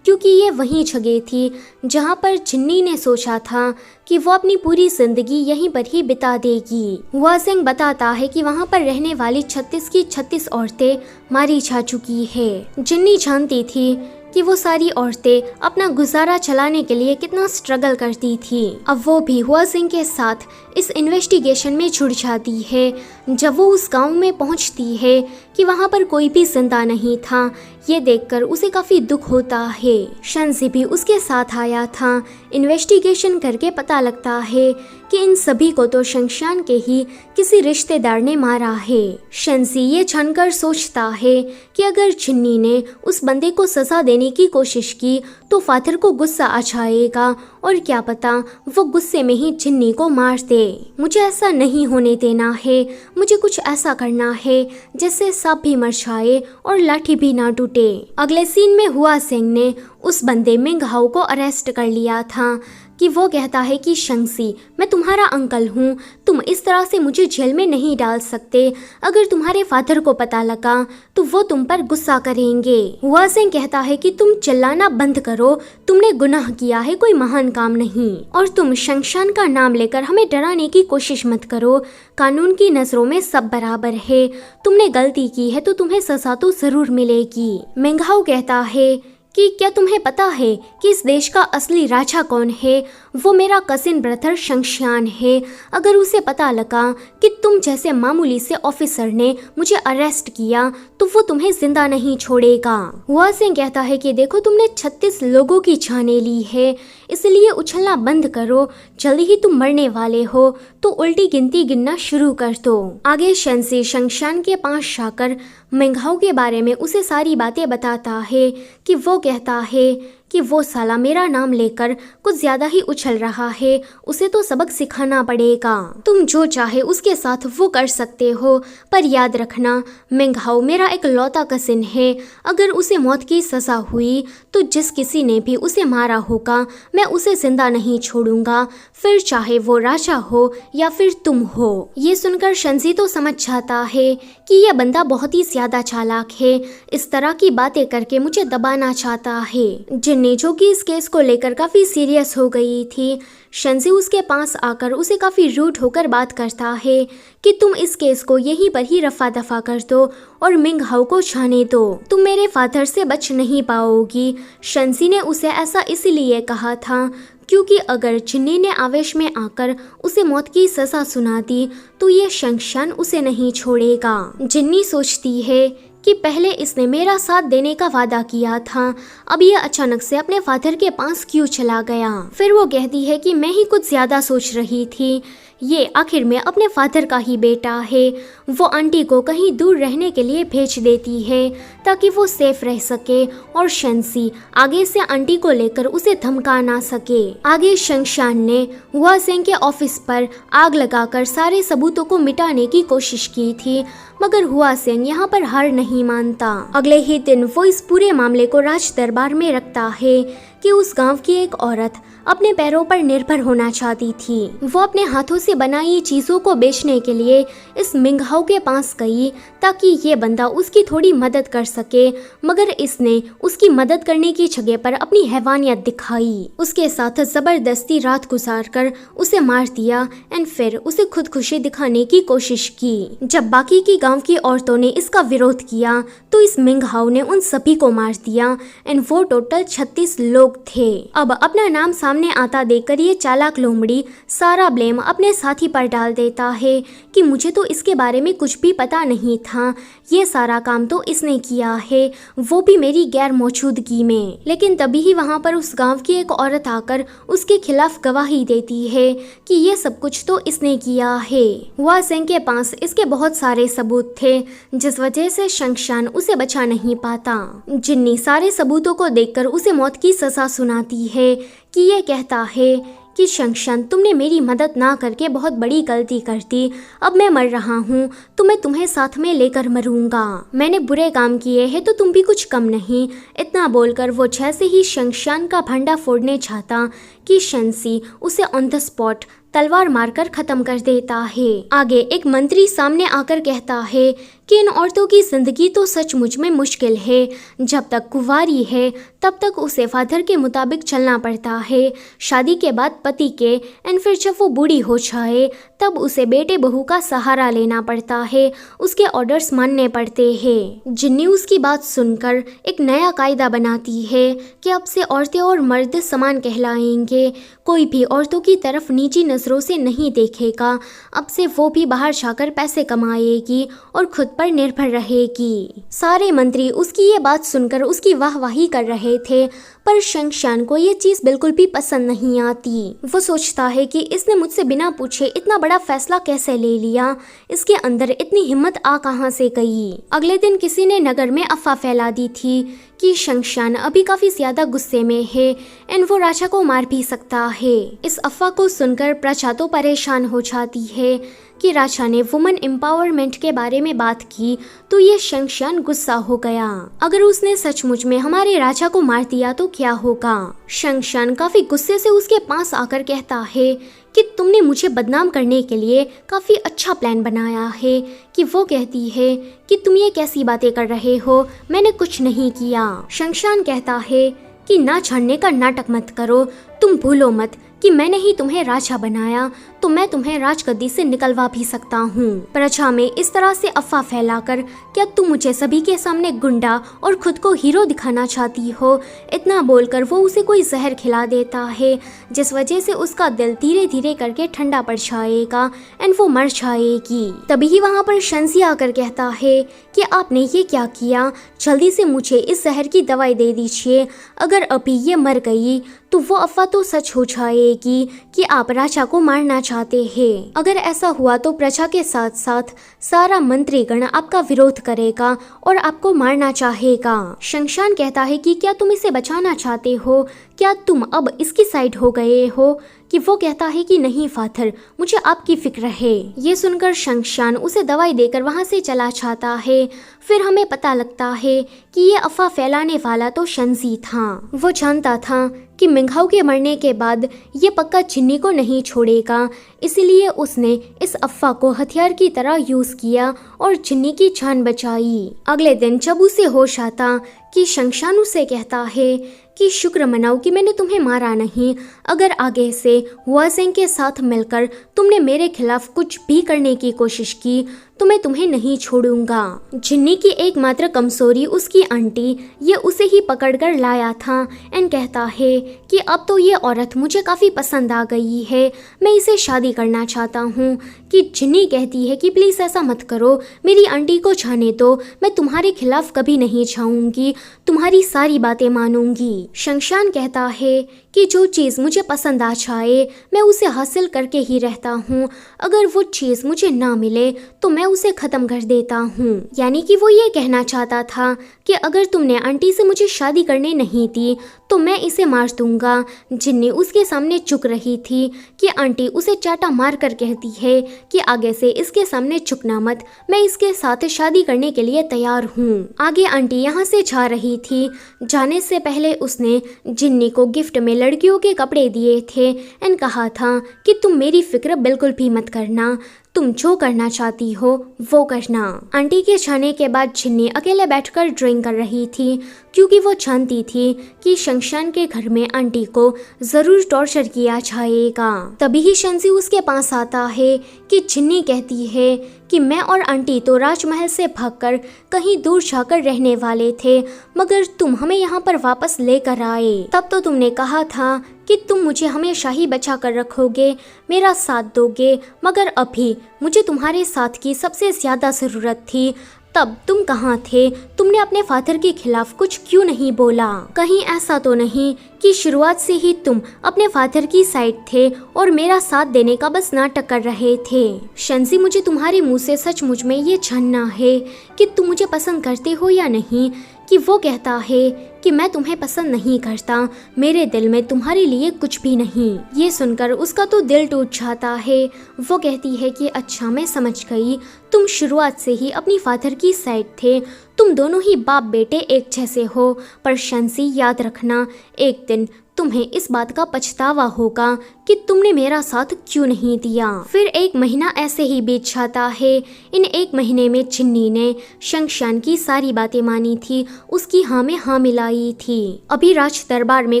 क्योंकि ये वही जगह थी जहाँ पर जिन्नी ने सोचा था कि वो अपनी पूरी जिंदगी यहीं पर ही बिता देगी। हुआ सेंग बताता है कि वहाँ पर रहने वाली 36 की 36 औरतें मारी जा चुकी है। जिन्नी जानती थी कि वो सारी औरतें अपना गुजारा चलाने के लिए कितना स्ट्रगल करती थी। अब वो भी हुआ सिंह के साथ इस इन्वेस्टिगेशन में जुड़ जाती है। जब वो उस गांव में पहुंचती है कि वहां पर कोई भी जिंदा नहीं था, ये देखकर उसे काफी दुख होता है। शंसी भी उसके साथ आया था। इन्वेस्टिगेशन करके पता लगता है कि इन सभी को तो शंशान के ही किसी रिश्तेदार ने मारा है। शंसी ये जानकर सोचता है कि अगर जिन्नी ने उस बंदे को सजा देने की कोशिश की तो फादर को गुस्सा आ जाएगा और क्या पता वो गुस्से में ही जिन्नी को मार दे। मुझे ऐसा नहीं होने देना है, मुझे कुछ ऐसा करना है जिससे सांप भी मर जाए और लाठी भी ना टूटे। अगले सीन में हुआ सिंह ने उस बंदे मिंगहाओ को अरेस्ट कर लिया था कि वो कहता है कि शंसी, मैं तुम्हारा अंकल हूँ, तुम इस तरह से मुझे जेल में नहीं डाल सकते। अगर तुम्हारे फादर को पता लगा तो वो तुम पर गुस्सा करेंगे। हुआ सिंह कहता है कि तुम चिल्लाना बंद करो, तुमने गुनाह किया है, कोई महान काम नहीं, और तुम शंशान का नाम लेकर हमें डराने की कोशिश मत करो। कानून की नजरों में सब बराबर है, तुमने गलती की है तो तुम्हें सजा तो जरूर मिलेगी। मिंगहाओ कहता है कि क्या तुम्हें पता है कि इस देश का असली राजा कौन है? वो मेरा कजिन ब्रदर शंशान है। अगर उसे पता लगा कि तुम जैसे मामूली से ऑफिसर ने मुझे अरेस्ट किया तो वो तुम्हें जिंदा नहीं छोड़ेगा। हुआ सिंह कहता है कि देखो, तुमने 36 लोगों की जानें ली है, इसलिए उछलना बंद करो, जल्दी ही तुम मरने वाले हो, तो उल्टी गिनती गिनना शुरू कर दो। आगे शंसी शंशान के पास जाकर मिंगहाओ के बारे में उसे सारी बातें बताता है कि वो कहता है कि वो साला मेरा नाम लेकर कुछ ज्यादा ही उछल रहा है, उसे तो सबक सिखाना पड़ेगा। तुम जो चाहे उसके साथ वो कर सकते हो, पर याद रखना मिंग हाओ मेरा एक लौता कजिन है। अगर उसे मौत की सजा हुई तो जिस किसी ने भी उसे मारा होगा मैं उसे जिंदा नहीं छोड़ूंगा, फिर चाहे वो राजा हो या फिर तुम हो। ये सुनकर शंजी तो समझ जाता है कि यह बंदा बहुत ही ज्यादा चालाक है, इस तरह की बातें करके मुझे दबाना चाहता है। जिन्नी जो कि इस केस को लेकर काफी सीरियस हो गई थी, शंजी उसके पास आकर उसे काफी रूड होकर बात करता है कि तुम इस केस को यहीं पर ही रफा दफा कर दो और मिंग हाओ को जाने दो, तुम मेरे फादर से बच नहीं पाओगी। शंजी ने उसे ऐसा इसलिए कहा था क्योंकि अगर जिन्नी ने आवेश में आकर उसे मौत की सजा सुना दी तो ये शंगशान उसे नहीं छोड़ेगा। जिन्नी सोचती है कि पहले इसने मेरा साथ देने का वादा किया था, अब ये अचानक से अपने फादर के पास क्यों चला गया। फिर वो कहती है कि मैं ही कुछ ज्यादा सोच रही थी, ये आखिर में अपने फादर का ही बेटा है। वो आंटी को कहीं दूर रहने के लिए भेज देती है ताकि वो सेफ रह सके और शंजी आगे से आंटी को लेकर उसे धमका ना सके। आगे शंगशान ने हुआ सेंग के ऑफिस पर आग लगाकर सारे सबूतों को मिटाने की कोशिश की थी, मगर हुआ सेंग यहाँ पर हार नहीं मानता। अगले ही दिन वो इस पूरे मामले को राज दरबार में रखता है कि उस गांव की एक औरत अपने पैरों पर निर्भर होना चाहती थी। वो अपने हाथों से बनाई चीजों को बेचने के लिए इस मिंग हाओ के पास गई ताकि ये बंदा उसकी थोड़ी मदद कर सके, मगर इसने उसकी मदद करने की जगह पर अपनी हैवानियत दिखाई। उसके साथ जबरदस्ती रात गुजार कर उसे मार दिया एंड फिर उसे खुदकुशी दिखाने की कोशिश की। जब बाकी की गांव की औरतों ने इसका विरोध किया तो इस मिंग हाओ ने उन सभी को मार दिया एंड वो टोटल 36 लोग थे। अब अपना नाम सामने आता देखकर ये चालाक लोमड़ी सारा ब्लेम अपने साथी पर डाल देता है कि मुझे तो इसके बारे में कुछ भी पता नहीं था, ये सारा काम तो इसने किया है, वो भी मेरी गैर मौजूदगी में। लेकिन तभी ही वहाँ पर उस गांव की एक औरत आकर उसके खिलाफ गवाही देती है कि ये सब कुछ तो इसने किया है। हुआ सेंग के पास इसके बहुत सारे सबूत थे जिस वजह से शंगशान उसे बचा नहीं पाता। जिन्नी सारे सबूतों को देखकर उसे मौत की सजा सुनाती है कि ये कहता है कि शंगशान तुमने मेरी मदद ना करके बहुत बड़ी गलती कर दी, अब मैं मर रहा हूँ तो मैं तुम्हें साथ में लेकर मरूंगा, मैंने बुरे काम किए हैं तो तुम भी कुछ कम नहीं। इतना बोलकर वो जैसे ही शंगशान का भंडा फोड़ने चाहता कि शंजी उसे ऑन द स्पॉट तलवार मारकर खत्म कर देता है। आगे एक मंत्री सामने आकर कहता है कि इन औरतों की जिंदगी तो सचमुच में मुश्किल है, जब तक कुंवारी है तब तक उसे फादर के मुताबिक चलना पड़ता है, शादी के बाद पति के एंड फिर जब वो बूढ़ी हो जाए तब उसे बेटे बहू का सहारा लेना पड़ता है, उसके ऑर्डर्स मानने पड़ते हैं। जिन्नी उसकी बात सुनकर एक नया कायदा बनाती है कि अब से औरतें और मर्द समान कहलाएंगे, कोई भी औरतों की तरफ नीची नजरों से नहीं देखेगा, अब से वो भी बाहर जाकर पैसे कमाएगी और खुद पर निर्भर रहेगी। सारे मंत्री उसकी ये बात सुनकर उसकी वाहवाही कर रहे थे, पर शंगशान को ये चीज बिल्कुल भी पसंद नहीं आती। वो सोचता है कि इसने मुझसे बिना पूछे इतना बड़ा फैसला कैसे ले लिया, इसके अंदर इतनी हिम्मत आ कहां से गई। अगले दिन किसी ने नगर में अफवाह फैला दी थी कि शंगशान अभी काफी ज्यादा गुस्से में है एंड वो राजा को मार भी सकता है। इस अफवाह को सुनकर प्रजा तो परेशान हो जाती है कि राजा ने वुमेन एम्पावरमेंट के बारे में बात की तो ये शंगशान गुस्सा हो गया। अगर उसने सचमुच में हमारे राजा को मार दिया तो क्या होगा। शंगशान काफी गुस्से से उसके पास आकर कहता है कि तुमने मुझे बदनाम करने के लिए काफी अच्छा प्लान बनाया है। कि वो कहती है कि तुम ये कैसी बातें कर रहे हो, मैंने कुछ नहीं किया। शंगशान कहता है कि ना छाड़ने का नाटक मत करो, तुम भूलो मत कि मैंने ही तुम्हें राजा बनाया तो मैं तुम्हें राजगद्दी से निकलवा भी सकता हूँ। प्रजा में इस तरह से अफवाह फैलाकर क्या तुम मुझे सभी के सामने गुंडा और खुद को हीरो दिखाना चाहती हो। इतना बोलकर वो उसे कोई जहर खिला देता है जिस वजह से उसका दिल धीरे धीरे करके ठंडा पड़ जाएगा एंड वो मर जाएगी। तभी वहाँ पर शंजी आकर कहता है कि आपने ये क्या किया, जल्दी से मुझे इस जहर की दवाई दे दीजिए, अगर अभी ये मर गई तो वो अफवाह तो सच हो जाएगी कि आप राजा को मारना चाहते हैं। अगर ऐसा हुआ तो प्रजा के साथ साथ सारा मंत्रीगण आपका विरोध करेगा और आपको मारना चाहेगा। शंशान कहता है कि क्या तुम इसे बचाना चाहते हो? क्या तुम अब इसकी साइड हो गए हो? कि वो कहता है कि नहीं फादर, मुझे आपकी फिक्र है। ये सुनकर शंशान उसे दवाई देकर वहाँ से चला जाता है। फिर हमें पता लगता है कि ये अफवाह फैलाने वाला तो शंजी था। वो जानता था कि मिंघाओ के मरने के बाद ये पक्का जिन्नी को नहीं छोड़ेगा, इसलिए उसने इस अफवाह को हथियार की तरह यूज किया और जिन्नी की जान बचाई। अगले दिन जब उसे होश आता कि शंशान उसे कहता है कि शुक्र मनाओ कि मैंने तुम्हें मारा नहीं। अगर आगे से हुआजेंग के साथ मिलकर तुमने मेरे खिलाफ कुछ भी करने की कोशिश की तो मैं तुम्हें नहीं छोड़ूंगा। जिन्नी की एकमात्र कमजोरी उसकी आंटी ये उसे ही पकड़कर लाया था एंड कहता है कि अब तो ये औरत मुझे काफ़ी पसंद आ गई है, मैं इसे शादी करना चाहता हूँ। कि जिन्नी कहती है कि प्लीज़ ऐसा मत करो, मेरी आंटी को जाने दो, मैं तुम्हारे खिलाफ कभी नहीं जाऊँगी, तुम्हारी सारी बातें मानूंगी। शंशान कहता है कि जो चीज़ मुझे पसंद आ जाए मैं उसे हासिल करके ही रहता हूँ, अगर वो चीज़ मुझे ना मिले तो मैं उसे ख़त्म कर देता हूँ। यानी कि वो ये कहना चाहता था कि अगर तुमने आंटी से मुझे शादी करने नहीं दी तो मैं इसे मार दूंगा। जिन्नी उसके सामने झुक रही थी कि आंटी उसे चाटा मार कर कहती है कि आगे से इसके सामने झुकना मत, मैं इसके साथ शादी करने के लिए तैयार हूँ। आगे आंटी यहाँ से जा रही थी। जाने से पहले उसने जिन्नी को गिफ्ट में लड़कियों के कपड़े दिए थे एंड कहा था कि तुम मेरी फिक्र बिल्कुल भी मत करना, तुम जो करना चाहती हो वो करना। आंटी के जाने के बाद जिन्नी अकेले बैठकर ड्राइंग कर रही थी क्योंकि वो जानती थी कि शंशान के घर में आंटी को जरूर टॉर्चर किया जाएगा। तभी ही शंजी उसके पास आता है कि जिन्नी कहती है कि मैं और आंटी तो राजमहल से भागकर कहीं दूर जाकर रहने वाले थे, मगर तुम हमें यहाँ पर वापस लेकर आए। तब तो तुमने कहा था कि तुम मुझे हमेशा ही बचा कर रखोगे, मेरा साथ दोगे, मगर अभी मुझे तुम्हारे साथ की सबसे ज्यादा जरूरत थी। तब तुम कहाँ थे? तुमने अपने फादर के खिलाफ कुछ क्यों नहीं बोला? कहीं ऐसा तो नहीं कि शुरुआत से ही तुम अपने फादर की साइड थे और मेरा साथ देने का बस नाटक कर रहे थे? शंजी, मुझे तुम्हारे मुंह से सचमुच में ये जानना है कि तुम मुझे पसंद करते हो या नहीं। कि वो कहता है कि मैं तुम्हें पसंद नहीं करता, मेरे दिल में तुम्हारे लिए कुछ भी नहीं। ये सुनकर उसका तो दिल टूट जाता है। वो कहती है कि अच्छा मैं समझ गई, तुम शुरुआत से ही अपनी फादर की साइड थे, तुम दोनों ही बाप बेटे एक जैसे हो। पर शंसी याद रखना, एक दिन तुम्हें इस बात का पछतावा होगा कि तुमने मेरा साथ क्यों नहीं दिया। फिर 1 महीना ऐसे ही बीत जाता है। इन 1 महीने में जिन्नी ने शंशान की सारी बातें मानी थी, उसकी हाँ में हाँ मिलाई थी। अभी राज दरबार में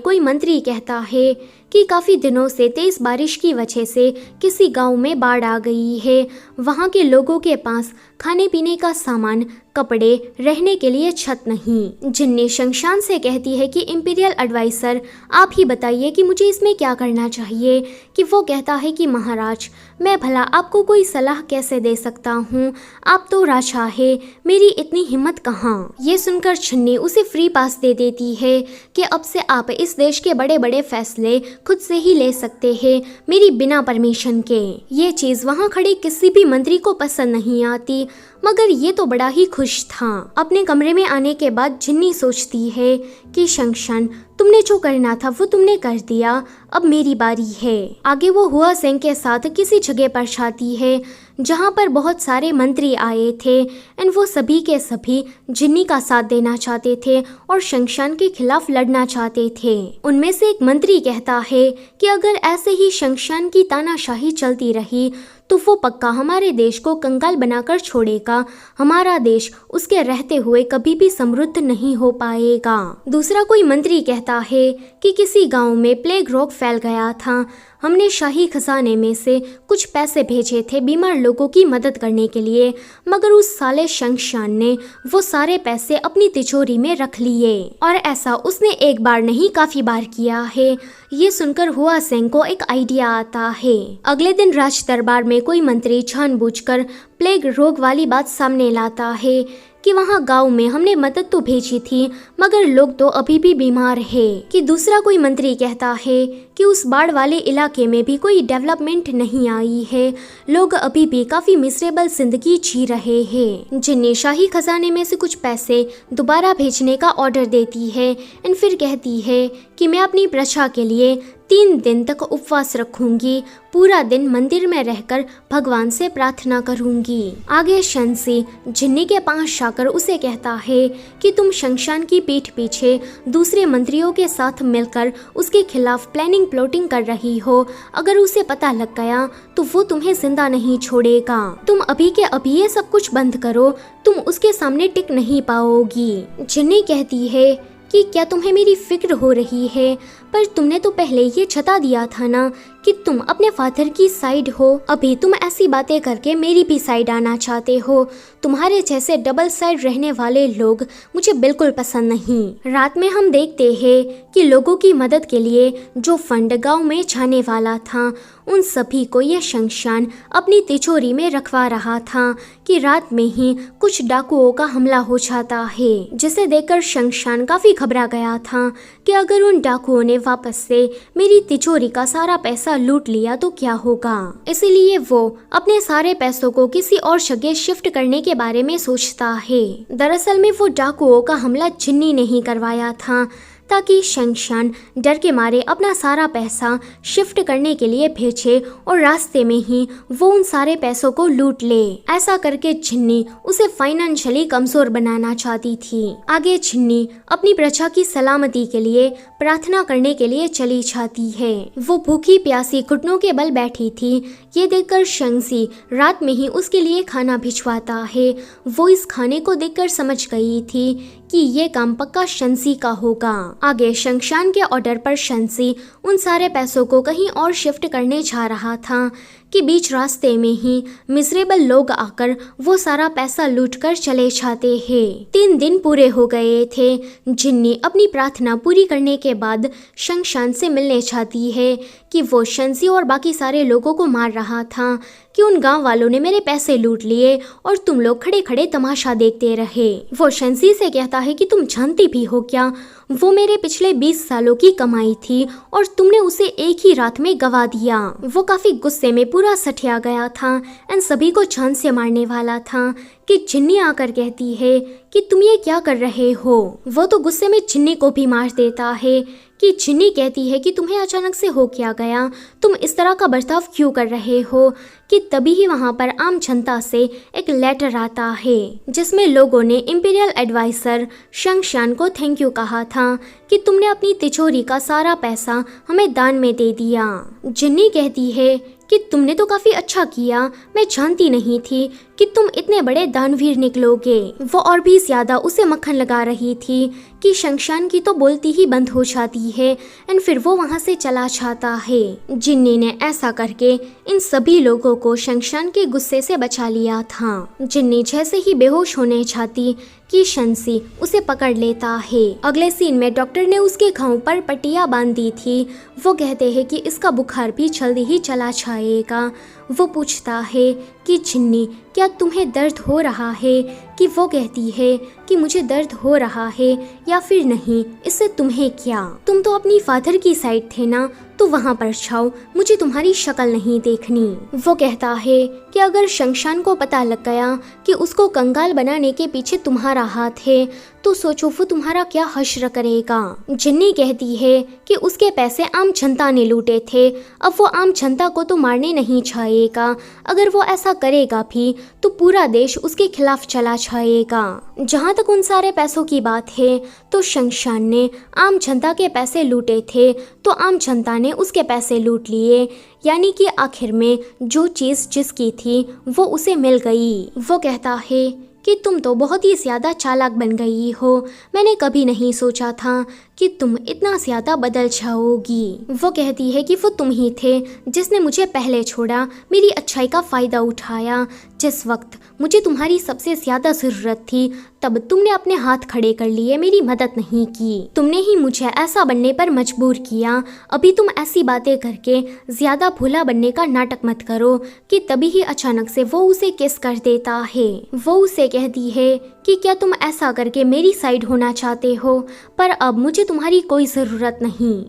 कोई मंत्री कहता है कि काफ़ी दिनों से तेज बारिश की वजह से किसी गांव में बाढ़ आ गई है। वहां के लोगों के पास खाने पीने का सामान, कपड़े, रहने के लिए छत नहीं। जिन्नी शंशान से कहती है कि इंपीरियल एडवाइजर आप ही बताइए कि मुझे इसमें क्या करना चाहिए। कि वो कहता है कि महाराज, मैं भला आपको कोई सलाह कैसे दे सकता हूँ, आप तो राजा है, मेरी इतनी हिम्मत कहाँ। ये सुनकर जिन्नी उसे फ्री पास दे देती है कि अब से आप इस देश के बड़े बड़े फैसले खुद से ही ले सकते हैं, मेरी बिना परमिशन के। ये चीज़ वहाँ खड़े किसी भी मंत्री को पसंद नहीं आती, मगर ये तो बड़ा ही खुश था। अपने कमरे में आने के बाद जिन्नी सोचती है कि शंशान, तुमने जो करना था वो तुमने कर दिया, अब मेरी बारी है। आगे वो हुआजेंग के साथ किसी जगह पर जाती है जहाँ पर बहुत सारे मंत्री आए थे एंड वो सभी के सभी जिन्नी का साथ देना चाहते थे और शंशान के खिलाफ लड़ना चाहते थे। उनमें से एक मंत्री कहता है कि अगर ऐसे ही शंशान की तानाशाही चलती रही तो वो पक्का हमारे देश को कंगाल बनाकर छोड़ेगा, हमारा देश उसके रहते हुए कभी भी समृद्ध नहीं हो पाएगा। दूसरा कोई मंत्री कहता है कि किसी गांव में प्लेग रोग फैल गया था, हमने शाही खजाने में से कुछ पैसे भेजे थे बीमार लोगों की मदद करने के लिए, मगर उस साले शंशान ने वो सारे पैसे अपनी तिजोरी में रख लिए। और ऐसा उसने एक बार नहीं काफी बार किया है। ये सुनकर हुआजेंग को एक आइडिया आता है। अगले दिन राज दरबार में कोई मंत्री जानबूझकर प्लेग रोग वाली बात सामने लाता है कि वहाँ गांव में हमने मदद तो भेजी थी मगर लोग तो अभी भी बीमार है। कि दूसरा कोई मंत्री कहता है कि उस बाढ़ वाले इलाके में भी कोई डेवलपमेंट नहीं आई है, लोग अभी भी काफी मिजरेबल जिंदगी जी रहे हैं। जिन्नी शाही खजाने में से कुछ पैसे दोबारा भेजने का ऑर्डर देती है एंड फिर कहती है कि मैं अपनी प्रजा के लिए 3 दिन तक उपवास रखूंगी, पूरा दिन मंदिर में रहकर भगवान से प्रार्थना करूंगी। आगे शंसी जिन्नी के पास जाकर उसे कहता है कि तुम शंशान की पीठ पीछे दूसरे मंत्रियों के साथ मिलकर उसके खिलाफ प्लॉटिंग कर रही हो। अगर उसे पता लग गया तो वो तुम्हें जिंदा नहीं छोड़ेगा। तुम अभी के अभी ये सब कुछ बंद करो, तुम उसके सामने टिक नहीं पाओगी। जिन्नी कहती है कि क्या तुम्हें मेरी फिक्र हो रही है, पर तुमने तो पहले ये जता दिया था ना कि तुम अपने फादर की साइड हो। अभी तुम ऐसी बातें करके मेरी भी साइड आना चाहते हो। तुम्हारे जैसे डबल साइड रहने वाले लोग मुझे बिल्कुल पसंद नहीं। रात में हम देखते हैं कि लोगों की मदद के लिए जो फंड गांव में जाने वाला था उन सभी को ये शंशान अपनी तिजोरी में रखवा रहा था कि रात में ही कुछ डाकुओं का हमला हो जाता है, जिसे देखकर शंशान काफी घबरा गया था कि अगर उन डाकुओं ने वापस से मेरी तिजोरी का सारा पैसा लूट लिया तो क्या होगा। इसीलिए वो अपने सारे पैसों को किसी और जगह शिफ्ट करने के बारे में सोचता है। दरअसल में वो डाकुओं का हमला जिन्नी ने ही करवाया था ताकि शंशान डर के मारे अपना सारा पैसा शिफ्ट करने के लिए भेजे और रास्ते में ही वो उन सारे पैसों को लूट ले। ऐसा करके जिन्नी उसे फाइनेंशियली कमजोर बनाना चाहती थी। आगे जिन्नी अपनी प्रजा की सलामती के लिए प्रार्थना करने के लिए चली जाती है। वो भूखी प्यासी घुटनों के बल बैठी थी। ये देखकर शंसी रात में ही उसके लिए खाना भिजवाता है। वो इस खाने को देखकर समझ गई थी कि ये काम पक्का शंसी का होगा। आगे शंशान के ऑर्डर पर शंसी उन सारे पैसों को कहीं और शिफ्ट करने जा रहा था कि बीच रास्ते में ही मिजरेबल लोग आकर वो सारा पैसा लूटकर चले जाते हैं। 3 दिन पूरे हो गए थे। जिन्नी अपनी प्रार्थना पूरी करने के बाद शंशान से मिलने जाती है कि वो शंसी और बाकी सारे लोगों को मार रहा था कि उन गांव वालों ने मेरे पैसे लूट लिए और तुम लोग खड़े खड़े तमाशा देखते रहे। वो शंसी से कहता है कि तुम जानती भी हो क्या, वो मेरे पिछले 20 सालों की कमाई थी और तुमने उसे एक ही रात में गवा दिया। वो काफी गुस्से में पूरा सठिया गया था एंड सभी को जान से मारने वाला था कि जिन्नी आकर कहती है कि तुम ये क्या कर रहे हो। वो तो गुस्से में जिन्नी को भी मार देता है कि जिन्नी कहती है कि तुम्हें अचानक से हो क्या गया, तुम इस तरह का बर्ताव क्यों कर रहे हो। कि तभी ही वहाँ पर आम जनता से एक लेटर आता है जिसमें लोगों ने इंपीरियल एडवाइजर शंशान को थैंक यू कहा था कि तुमने अपनी तिजोरी का सारा पैसा हमें दान में दे दिया। जिन्नी कहती है कि तुमने तो काफी अच्छा किया, मैं जानती नहीं थी कि तुम इतने बड़े दानवीर निकलोगे। वो और भी ज्यादा उसे मक्खन लगा रही थी कि शंशान की तो बोलती ही बंद हो जाती है एंड फिर वो वहाँ से चला जाता है। जिन्नी ने ऐसा करके इन सभी लोगों को शंशान के गुस्से से बचा लिया था। जिन्नी जैसे ही बेहोश होने जाती कि शंसी उसे पकड़ लेता है। अगले सीन में डॉक्टर ने उसके घाव पर पट्टियां बांध दी थी। वो कहते हैं कि इसका बुखार भी जल्दी ही चला जाएगा। वो पूछता है कि जिन्नी क्या तुम्हें दर्द हो रहा है, कि वो कहती है कि मुझे दर्द हो रहा है या फिर नहीं, इससे तुम्हें क्या, तुम तो अपनी फादर की साइड थे ना, तो वहाँ पर जाओ, मुझे तुम्हारी शक्ल नहीं देखनी। वो कहता है कि अगर शंशान को पता लग गया कि उसको कंगाल बनाने के पीछे तुम्हारा हाथ है तो सोचो वो तुम्हारा क्या हश्र करेगा। जिन्नी कहती है कि उसके पैसे आम जनता ने लूटे थे, अब वो आम जनता को तो मारने नहीं जाएगा, अगर वो ऐसा करेगा भी तो पूरा देश उसके खिलाफ चला जाएगा। जहाँ तक उन सारे पैसों की बात है तो शंशान ने आम जनता के पैसे लूटे थे तो आम जनता ने उसके पैसे लूट लिए, यानी कि आखिर में जो चीज़ जिसकी थी वो उसे मिल गई। वो कहता है कि तुम तो बहुत ही ज़्यादा चालाक बन गई हो, मैंने कभी नहीं सोचा था कि तुम इतना ज़्यादा बदल जाओगी। वो कहती है कि वो तुम ही थे जिसने मुझे पहले छोड़ा, मेरी अच्छाई का फ़ायदा उठाया, जिस वक्त मुझे तुम्हारी सबसे ज़्यादा ज़रूरत थी तब तुमने अपने हाथ खड़े कर लिए, मेरी मदद नहीं की। तुमने ही मुझे ऐसा बनने पर मजबूर किया। अभी तुम ऐसी बातें करके ज्यादा भोला बनने का नाटक मत करो कि तभी ही अचानक से वो उसे किस कर देता है। वो उसे कहती है कि क्या तुम ऐसा करके मेरी साइड होना चाहते हो, पर अब मुझे तुम्हारी कोई ज़रूरत नहीं।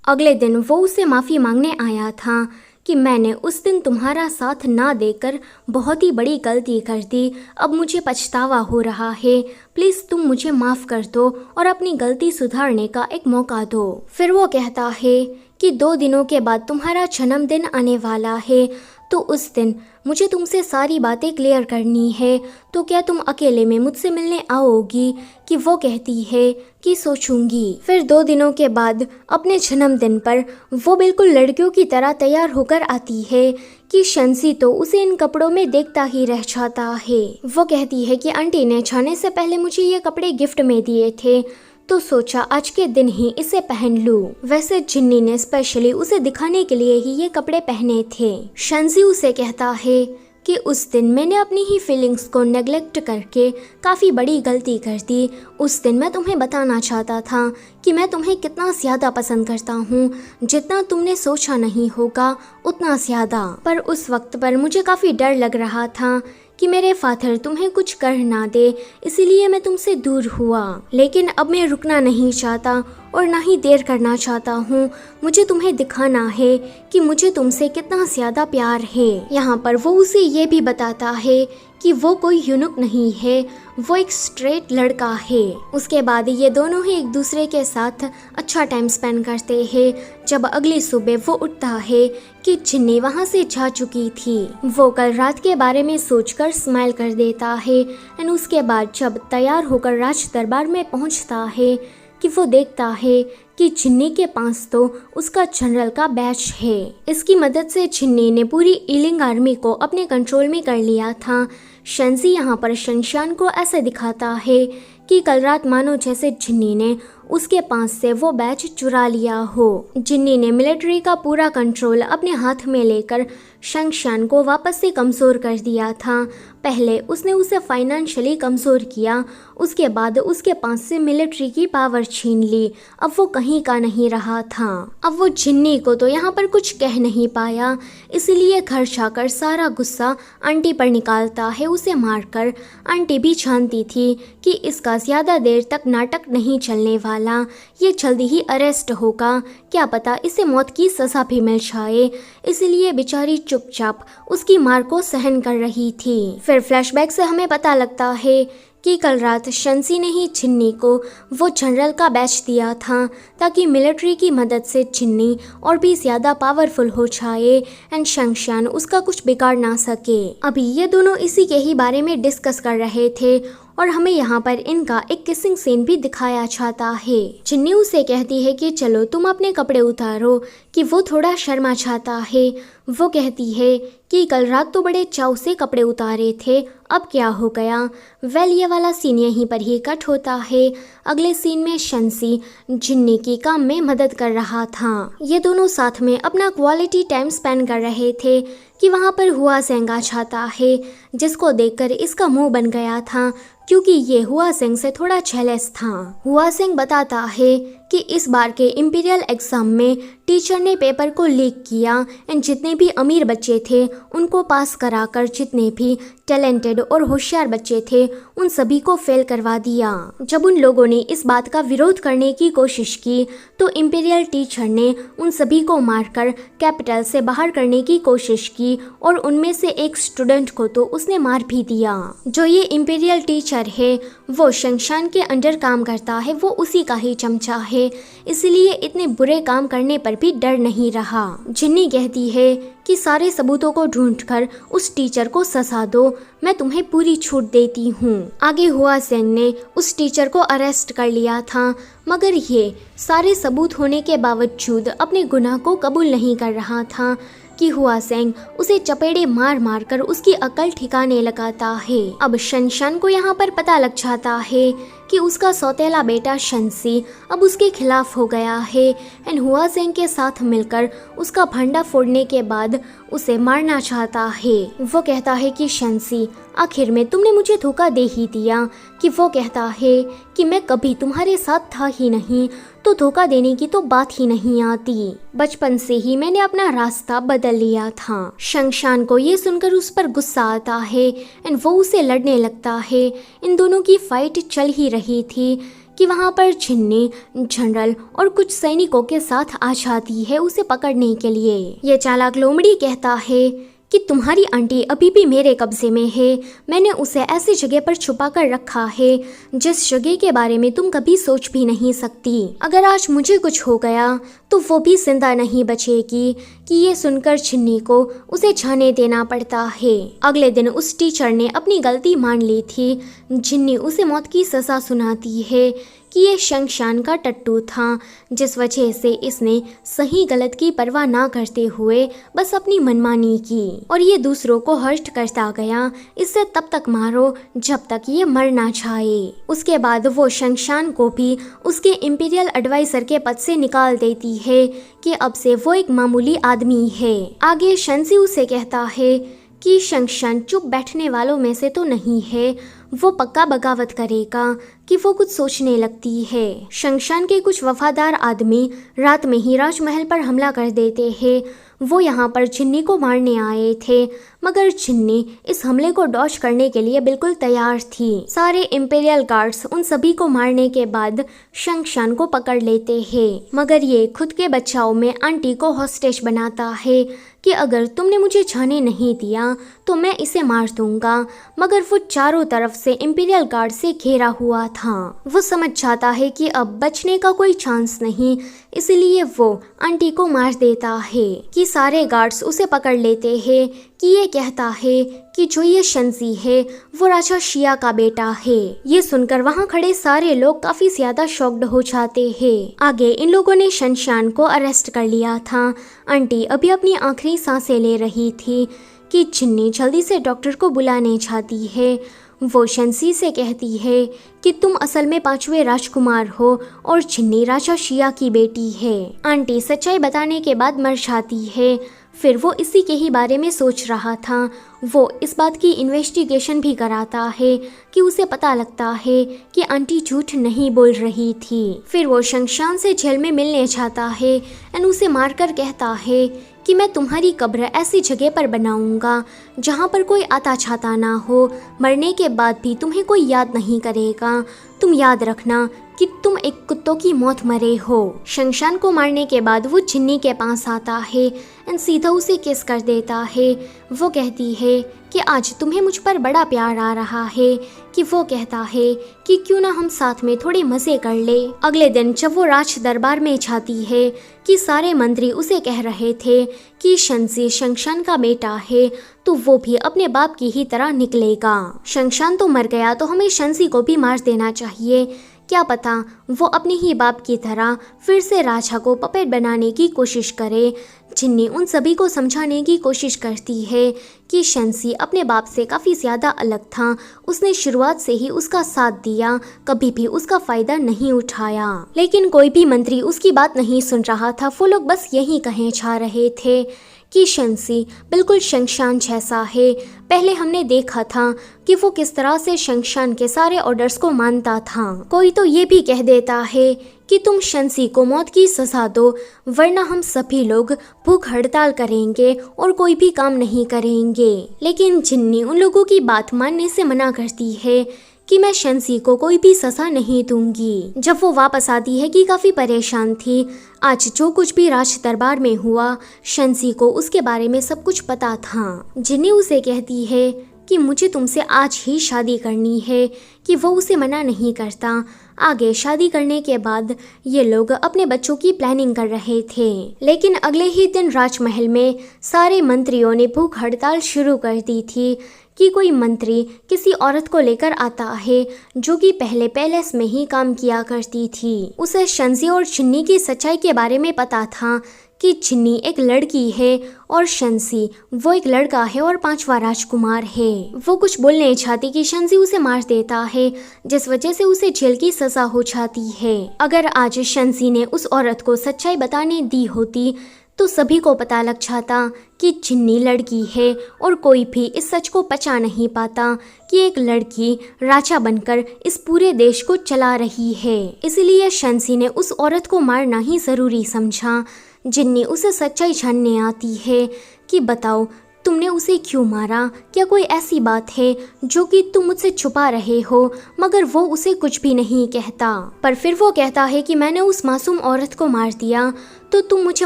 अगले दिन वो उसे माफ़ी मांगने आया था कि मैंने उस दिन तुम्हारा साथ ना देकर बहुत ही बड़ी गलती कर दी। अब मुझे पछतावा हो रहा है। प्लीज़ तुम मुझे माफ़ कर दो और अपनी गलती सुधारने का एक मौका दो। फिर वो कहता है कि 2 दिनों के बाद तुम्हारा जन्मदिन आने वाला है, तो उस दिन मुझे तुमसे सारी बातें क्लियर करनी है, तो क्या तुम अकेले में मुझसे मिलने आओगी? कि वो कहती है कि सोचूंगी। फिर 2 दिनों के बाद अपने जन्मदिन पर वो बिल्कुल लड़कियों की तरह तैयार होकर आती है कि शंसी तो उसे इन कपड़ों में देखता ही रह जाता है। वो कहती है कि आंटी ने जाने से पहले मुझे ये कपड़े गिफ्ट में दिए थे, तो सोचा आज के दिन ही इसे पहन लूं। वैसे जिन्नी ने स्पेशली उसे दिखाने के लिए ही ये कपड़े पहने थे। शंसी उसे कहता है कि उस दिन मैंने अपनी ही फीलिंग्स को नेग्लेक्ट करके काफ़ी बड़ी गलती कर दी। उस दिन मैं तुम्हें बताना चाहता था कि मैं तुम्हें कितना ज़्यादा पसंद करता हूँ, जितना तुमने सोचा नहीं होगा उतना ज़्यादा। पर उस वक्त पर मुझे काफ़ी डर लग रहा था कि मेरे फादर तुम्हें कुछ कर ना दे, इसीलिए मैं तुमसे दूर हुआ। लेकिन अब मैं रुकना नहीं चाहता और ना ही देर करना चाहता हूँ। मुझे तुम्हें दिखाना है कि मुझे तुमसे कितना ज़्यादा प्यार है। यहाँ पर वो उसे ये भी बताता है कि वो कोई यूनुक नहीं है, वो एक स्ट्रेट लड़का है। उसके बाद ये दोनों ही एक दूसरे के साथ अच्छा टाइम स्पेंड करते हैं। जब अगली सुबह वो उठता है कि जिन्नी वहाँ से जा चुकी थी, वो कल रात के बारे में सोचकर स्माइल कर देता है। एंड उसके बाद जब तैयार होकर राज दरबार में पहुँचता है कि वो देखता है कि जिन्नी के पास तो उसका जनरल का बैच है। इसकी मदद से जिन्नी ने पूरी ईलिंग आर्मी को अपने कंट्रोल में कर लिया था। शंसी यहाँ पर शनशान को ऐसे दिखाता है कि कल रात मानो जैसे जिन्नी ने उसके पास से वो बैच चुरा लिया हो। जिन्नी ने मिलिट्री का पूरा कंट्रोल अपने हाथ में लेकर शंशान को वापस से कमज़ोर कर दिया था। पहले उसने उसे फाइनेंशियली कमज़ोर किया, उसके बाद उसके पास से मिलिट्री की पावर छीन ली। अब वो कहीं का नहीं रहा था। अब वो जिन्नी को तो यहाँ पर कुछ कह नहीं पाया, इसलिए घर जाकर सारा गुस्सा आंटी पर निकालता है, उसे मारकर। आंटी भी जानती थी कि इसका ज़्यादा देर तक नाटक नहीं चलने वाला, ये जल्दी ही अरेस्ट होगा, क्या पता इसे मौत की सज़ा भी मिल जाए। इसलिए बेचारी चुपचाप उसकी मार को सहन कर रही थी। फिर फ्लैशबैक से हमें पता लगता है कि कल रात शंसी ने ही जिन्नी को वो जनरल का बैच दिया था, ताकि मिलिट्री की मदद से जिन्नी और भी ज़्यादा पावरफुल हो जाए एंड शंशान उसका कुछ बिगाड़ ना सके। अभी ये दोनों इसी के ही बारे में डिस्कस कर रहे थे और हमें यहाँ पर इनका एक किसिंग सीन भी दिखाया जाता है। जिन्नी उसे कहती है कि चलो तुम अपने कपड़े उतारो, कि वो थोड़ा शर्मा जाता है। वो कहती है कि कल रात तो बड़े चाव से कपड़े उतारे थे, अब क्या हो गया। वेल ये वाला सीन यहीं पर ही कट होता है। अगले सीन में शंसी जिन्नी की काम में मदद कर रहा था। ये दोनों साथ में अपना क्वालिटी टाइम स्पेंड कर रहे थे कि वहाँ पर हुआ सेंग आ जाता है, जिसको देखकर इसका मुंह बन गया था, क्योंकि ये हुआ सेंग से थोड़ा जेलस था। हुआ सेंग बताता है कि इस बार के इंपीरियल एग्जाम में टीचर ने पेपर को लीक किया एंड जितने भी अमीर बच्चे थे उनको पास कराकर जितने भी टैलेंटेड और होशियार बच्चे थे उन सभी को फेल करवा दिया। जब उन लोगों ने इस बात का विरोध करने की कोशिश की तो इंपीरियल टीचर ने उन सभी को मारकर कैपिटल से बाहर करने की कोशिश की और उनमें से एक स्टूडेंट को तो उसने मार भी दिया। जो ये इंपीरियल टीचर है वो शंशान के अंडर काम करता है, वो उसी का ही चमचा है, इसलिए इतने बुरे काम करने पर भी डर नहीं रहा। जिन्नी कहती है कि सारे सबूतों को ढूंढकर उस टीचर को सजा दो, मैं तुम्हें पूरी छूट देती हूँ। आगे हुआ सेंग ने उस टीचर को अरेस्ट कर लिया था, मगर ये सारे सबूत होने के बावजूद अपने गुनाह को कबूल नहीं कर रहा था कि हुआ सेंग उसे चपेड़े मार मार कर उसकी अकल ठिकाने लगाता है। अब शनशान को यहाँ पर पता लग जाता है कि उसका सौतेला बेटा शंसी अब उसके खिलाफ हो गया है एंड हुआजेंग के साथ मिलकर उसका भंडा फोड़ने के बाद उसे मारना चाहता है। वो कहता है कि शंसी, आखिर में तुमने मुझे धोखा दे ही दिया। कि वो कहता है कि मैं कभी तुम्हारे साथ था ही नहीं, तो धोखा देने की तो बात ही नहीं आती। बचपन से ही मैंने अपना रास्ता बदल लिया था। शंशान को ये सुनकर उस पर गुस्सा आता है एंड वो उसे लड़ने लगता है। इन दोनों की फाइट चल ही रही थी कि वहाँ पर छिन्नी जनरल और कुछ सैनिकों के साथ आ जाती है उसे पकड़ने के लिए। ये चालाक लोमड़ी कहता है कि तुम्हारी आंटी अभी भी मेरे कब्जे में है। मैंने उसे ऐसी जगह पर छुपा कर रखा है जिस जगह के बारे में तुम कभी सोच भी नहीं सकती। अगर आज मुझे कुछ हो गया तो वो भी जिंदा नहीं बचेगी। कि ये सुनकर छिन्नी को उसे जाने देना पड़ता है। अगले दिन उस टीचर ने अपनी गलती मान ली थी। जिन्नी उसे मौत की सजा सुनाती है कि ये शंशान का टट्टू था, जिस वजह से इसने सही गलत की परवाह ना करते हुए बस अपनी मनमानी की और ये दूसरों को हर्ट करता गया। इसे तब तक मारो जब तक ये मर ना जाए। उसके बाद वो शंशान को भी उसके इंपीरियल एडवाइजर के पद से निकाल देती है कि अब से वो एक मामूली आदमी है। आगे शंसी उसे कहता है कि शंशान चुप बैठने वालों में से तो नहीं है, वो पक्का बगावत करेगा। कि वो कुछ सोचने लगती है। शंशान के कुछ वफादार आदमी रात में ही राजमहल पर हमला कर देते हैं। वो यहाँ पर छिन्नी को मारने आए थे, मगर छिन्नी इस हमले को डॉज करने के लिए बिल्कुल तैयार थी। सारे इंपीरियल गार्ड्स उन सभी को मारने के बाद शंशान को पकड़ लेते हैं, मगर ये खुद के बचाव में आंटी को हॉस्टेज बनाता है कि अगर तुमने मुझे जाने नहीं दिया तो मैं इसे मार दूंगा। मगर वो चारों तरफ से इंपीरियल गार्ड से घेरा हुआ था। वो समझ जाता है कि अब बचने का कोई चांस नहीं, इसलिए वो आंटी को मार देता है। कि सारे गार्ड्स उसे पकड़ लेते हैं कि ये कहता है कि जो ये शंसी है वो राजा शिया का बेटा है। ये सुनकर वहाँ खड़े सारे लोग काफी ज्यादा शॉक्ड हो जाते हैं। आगे इन लोगों ने शंशान को अरेस्ट कर लिया था। आंटी अभी अपनी आखिरी सांसें ले रही थी कि छिन्नी जल्दी से डॉक्टर को बुलाने जाती है। वो शंसी से कहती है कि तुम असल में 5वें राजकुमार हो और छिन्नी राजा शिया की बेटी है। आंटी सच्चाई बताने के बाद मर जाती है। फिर वो इसी के ही बारे में सोच रहा था। वो इस बात की इन्वेस्टिगेशन भी कराता है कि उसे पता लगता है कि आंटी झूठ नहीं बोल रही थी। फिर वो शंशान से जेल में मिलने जाता है एंड उसे मारकर कहता है कि मैं तुम्हारी कब्र ऐसी जगह पर बनाऊंगा जहाँ पर कोई आता जाता ना हो। मरने के बाद भी तुम्हें कोई याद नहीं करेगा। तुम याद रखना कि तुम एक कुत्तों की मौत मरे हो। शंशान को मारने के बाद वो छिन्नी के पास आता है एंड सीधा उसे किस कर देता है। वो कहती है कि आज तुम्हें मुझ पर बड़ा प्यार आ रहा है। कि वो कहता है कि क्यों ना हम साथ में थोड़े मजे कर ले। अगले दिन जब वो राज दरबार में जाती है कि सारे मंत्री उसे कह रहे थे कि शंसी शंशान का बेटा है, तो वो भी अपने बाप की ही तरह निकलेगा। शंशान तो मर गया तो हमें शंसी को भी मार देना चाहिए। क्या पता वो अपने ही बाप की तरह फिर से राजा को पपेट बनाने की कोशिश करे। जिन्नी उन सभी को समझाने की कोशिश करती है कि शंसी अपने बाप से काफ़ी ज़्यादा अलग था। उसने शुरुआत से ही उसका साथ दिया, कभी भी उसका फ़ायदा नहीं उठाया। लेकिन कोई भी मंत्री उसकी बात नहीं सुन रहा था। वो लोग बस यही कहे जा रहे थे कि शंसी बिल्कुल शंशान जैसा है। पहले हमने देखा था कि वो किस तरह से शंशान के सारे ऑर्डर्स को मानता था। कोई तो ये भी कह देता है कि तुम शंसी को मौत की सजा दो, वरना हम सभी लोग भूख हड़ताल करेंगे और कोई भी काम नहीं करेंगे। लेकिन जिन्नी उन लोगों की बात मानने से मना करती है कि मैं शंसी को कोई भी सजा नहीं दूंगी। जब वो वापस आती है कि काफ़ी परेशान थी। आज जो कुछ भी राज दरबार में हुआ, शंसी को उसके बारे में सब कुछ पता था। जिन्नी उसे कहती है कि मुझे तुमसे आज ही शादी करनी है, कि वो उसे मना नहीं करता। आगे शादी करने के बाद ये लोग अपने बच्चों की प्लानिंग कर रहे थे। लेकिन अगले ही दिन राजमहल में सारे मंत्रियों ने भूख हड़ताल शुरू कर दी थी कि कोई मंत्री किसी औरत को लेकर आता है जो कि पहले पैलेस में ही काम किया करती थी। उसे शंसी और चिन्नी की सच्चाई के बारे में पता था कि चिन्नी एक लड़की है और शंसी वो एक लड़का है और 5वां राजकुमार है। वो कुछ बोल नहीं चाहती कि शंसी उसे मार देता है, जिस वजह से उसे जेल की सजा हो जाती है। अगर आज शंसी ने उस औरत को सच्चाई बताने दी होती तो सभी को पता लग जाता कि चिन्नी लड़की है और कोई भी इस सच को पचा नहीं पाता कि एक लड़की राजा बनकर इस पूरे देश को चला रही है। इसलिए शंसी ने उस औरत को मारना ही जरूरी समझा। जिन्नी उसे सच्चाई जानने आती है कि बताओ तुमने उसे क्यों मारा, क्या कोई ऐसी बात है जो कि तुम मुझसे छुपा रहे हो, मगर वो उसे कुछ भी नहीं कहता। पर फिर वो कहता है कि मैंने उस मासूम औरत को मार दिया तो तुम मुझे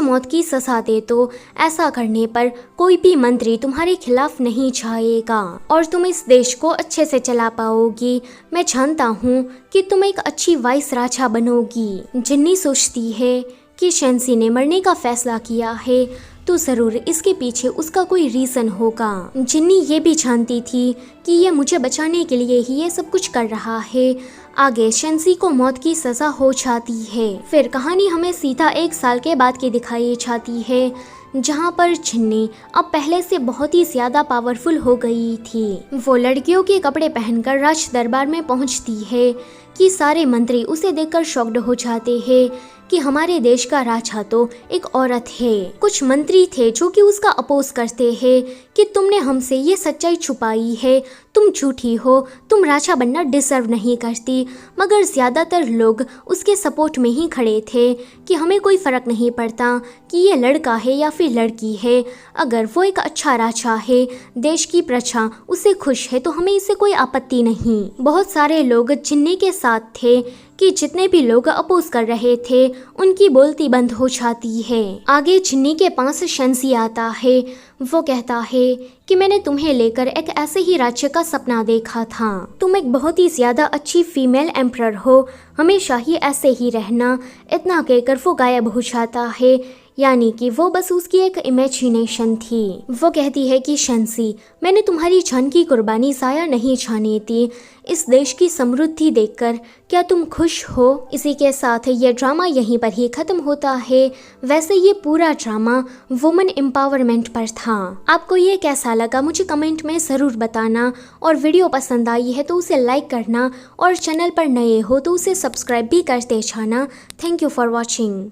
मौत की सजा दे दो। ऐसा करने पर कोई भी मंत्री तुम्हारे खिलाफ नहीं जाएगा और तुम इस देश को अच्छे से चला पाओगी। मैं जानता हूँ कि तुम एक अच्छी वाइस राजा बनोगी। जिन्नी सोचती है कि शंसी ने मरने का फैसला किया है तो जरूर इसके पीछे उसका कोई रीजन होगा। जिन्नी ये भी जानती थी कि ये मुझे बचाने के लिए ही ये सब कुछ कर रहा है। आगे शंसी को मौत की सजा हो जाती है। फिर कहानी हमें सीधा 1 साल के बाद की दिखाई जाती है, जहाँ पर जिन्नी अब पहले से बहुत ही ज्यादा पावरफुल हो गई थी। वो लड़कियों के कपड़े पहनकर राज दरबार में पहुँचती है कि सारे मंत्री उसे देखकर शॉक्ड हो जाते हैं कि हमारे देश का राजा तो एक औरत है। कुछ मंत्री थे जो कि उसका अपोज करते हैं कि तुमने हमसे ये सच्चाई छुपाई है, तुम झूठी हो, तुम राजा बनना डिजर्व नहीं करती। मगर ज्यादातर लोग उसके सपोर्ट में ही खड़े थे कि हमें कोई फर्क नहीं पड़ता कि ये लड़का है या फिर लड़की है, अगर वो एक अच्छा राजा है, देश की प्रजा उससे खुश है तो हमें इससे कोई आपत्ति नहीं। बहुत सारे लोग जिन्नी के साथ थे कि जितने भी लोग अपोज कर रहे थे उनकी बोलती बंद हो जाती है। आगे जिन्नी के पास शंसी आता है। वो कहता है कि मैंने तुम्हें लेकर एक ऐसे ही राज्य का सपना देखा था। तुम एक बहुत ही ज्यादा अच्छी फीमेल एम्परर हो, हमेशा ही ऐसे ही रहना। इतना कहकर वो गायब हो जाता है, यानी कि वो बस उसकी एक इमेजिनेशन थी। वो कहती है कि शंसी, मैंने तुम्हारी जान की कुर्बानी जाया नहीं जाने दी। इस देश की समृद्धि देखकर क्या तुम खुश हो? इसी के साथ ये ड्रामा यहीं पर ही खत्म होता है। वैसे ये पूरा ड्रामा वुमेन एम्पावरमेंट पर था। आपको ये कैसा लगा मुझे कमेंट में ज़रूर बताना, और वीडियो पसंद आई है तो उसे लाइक करना और चैनल पर नए हो तो उसे सब्सक्राइब भी करते जाना। Thank you for watching.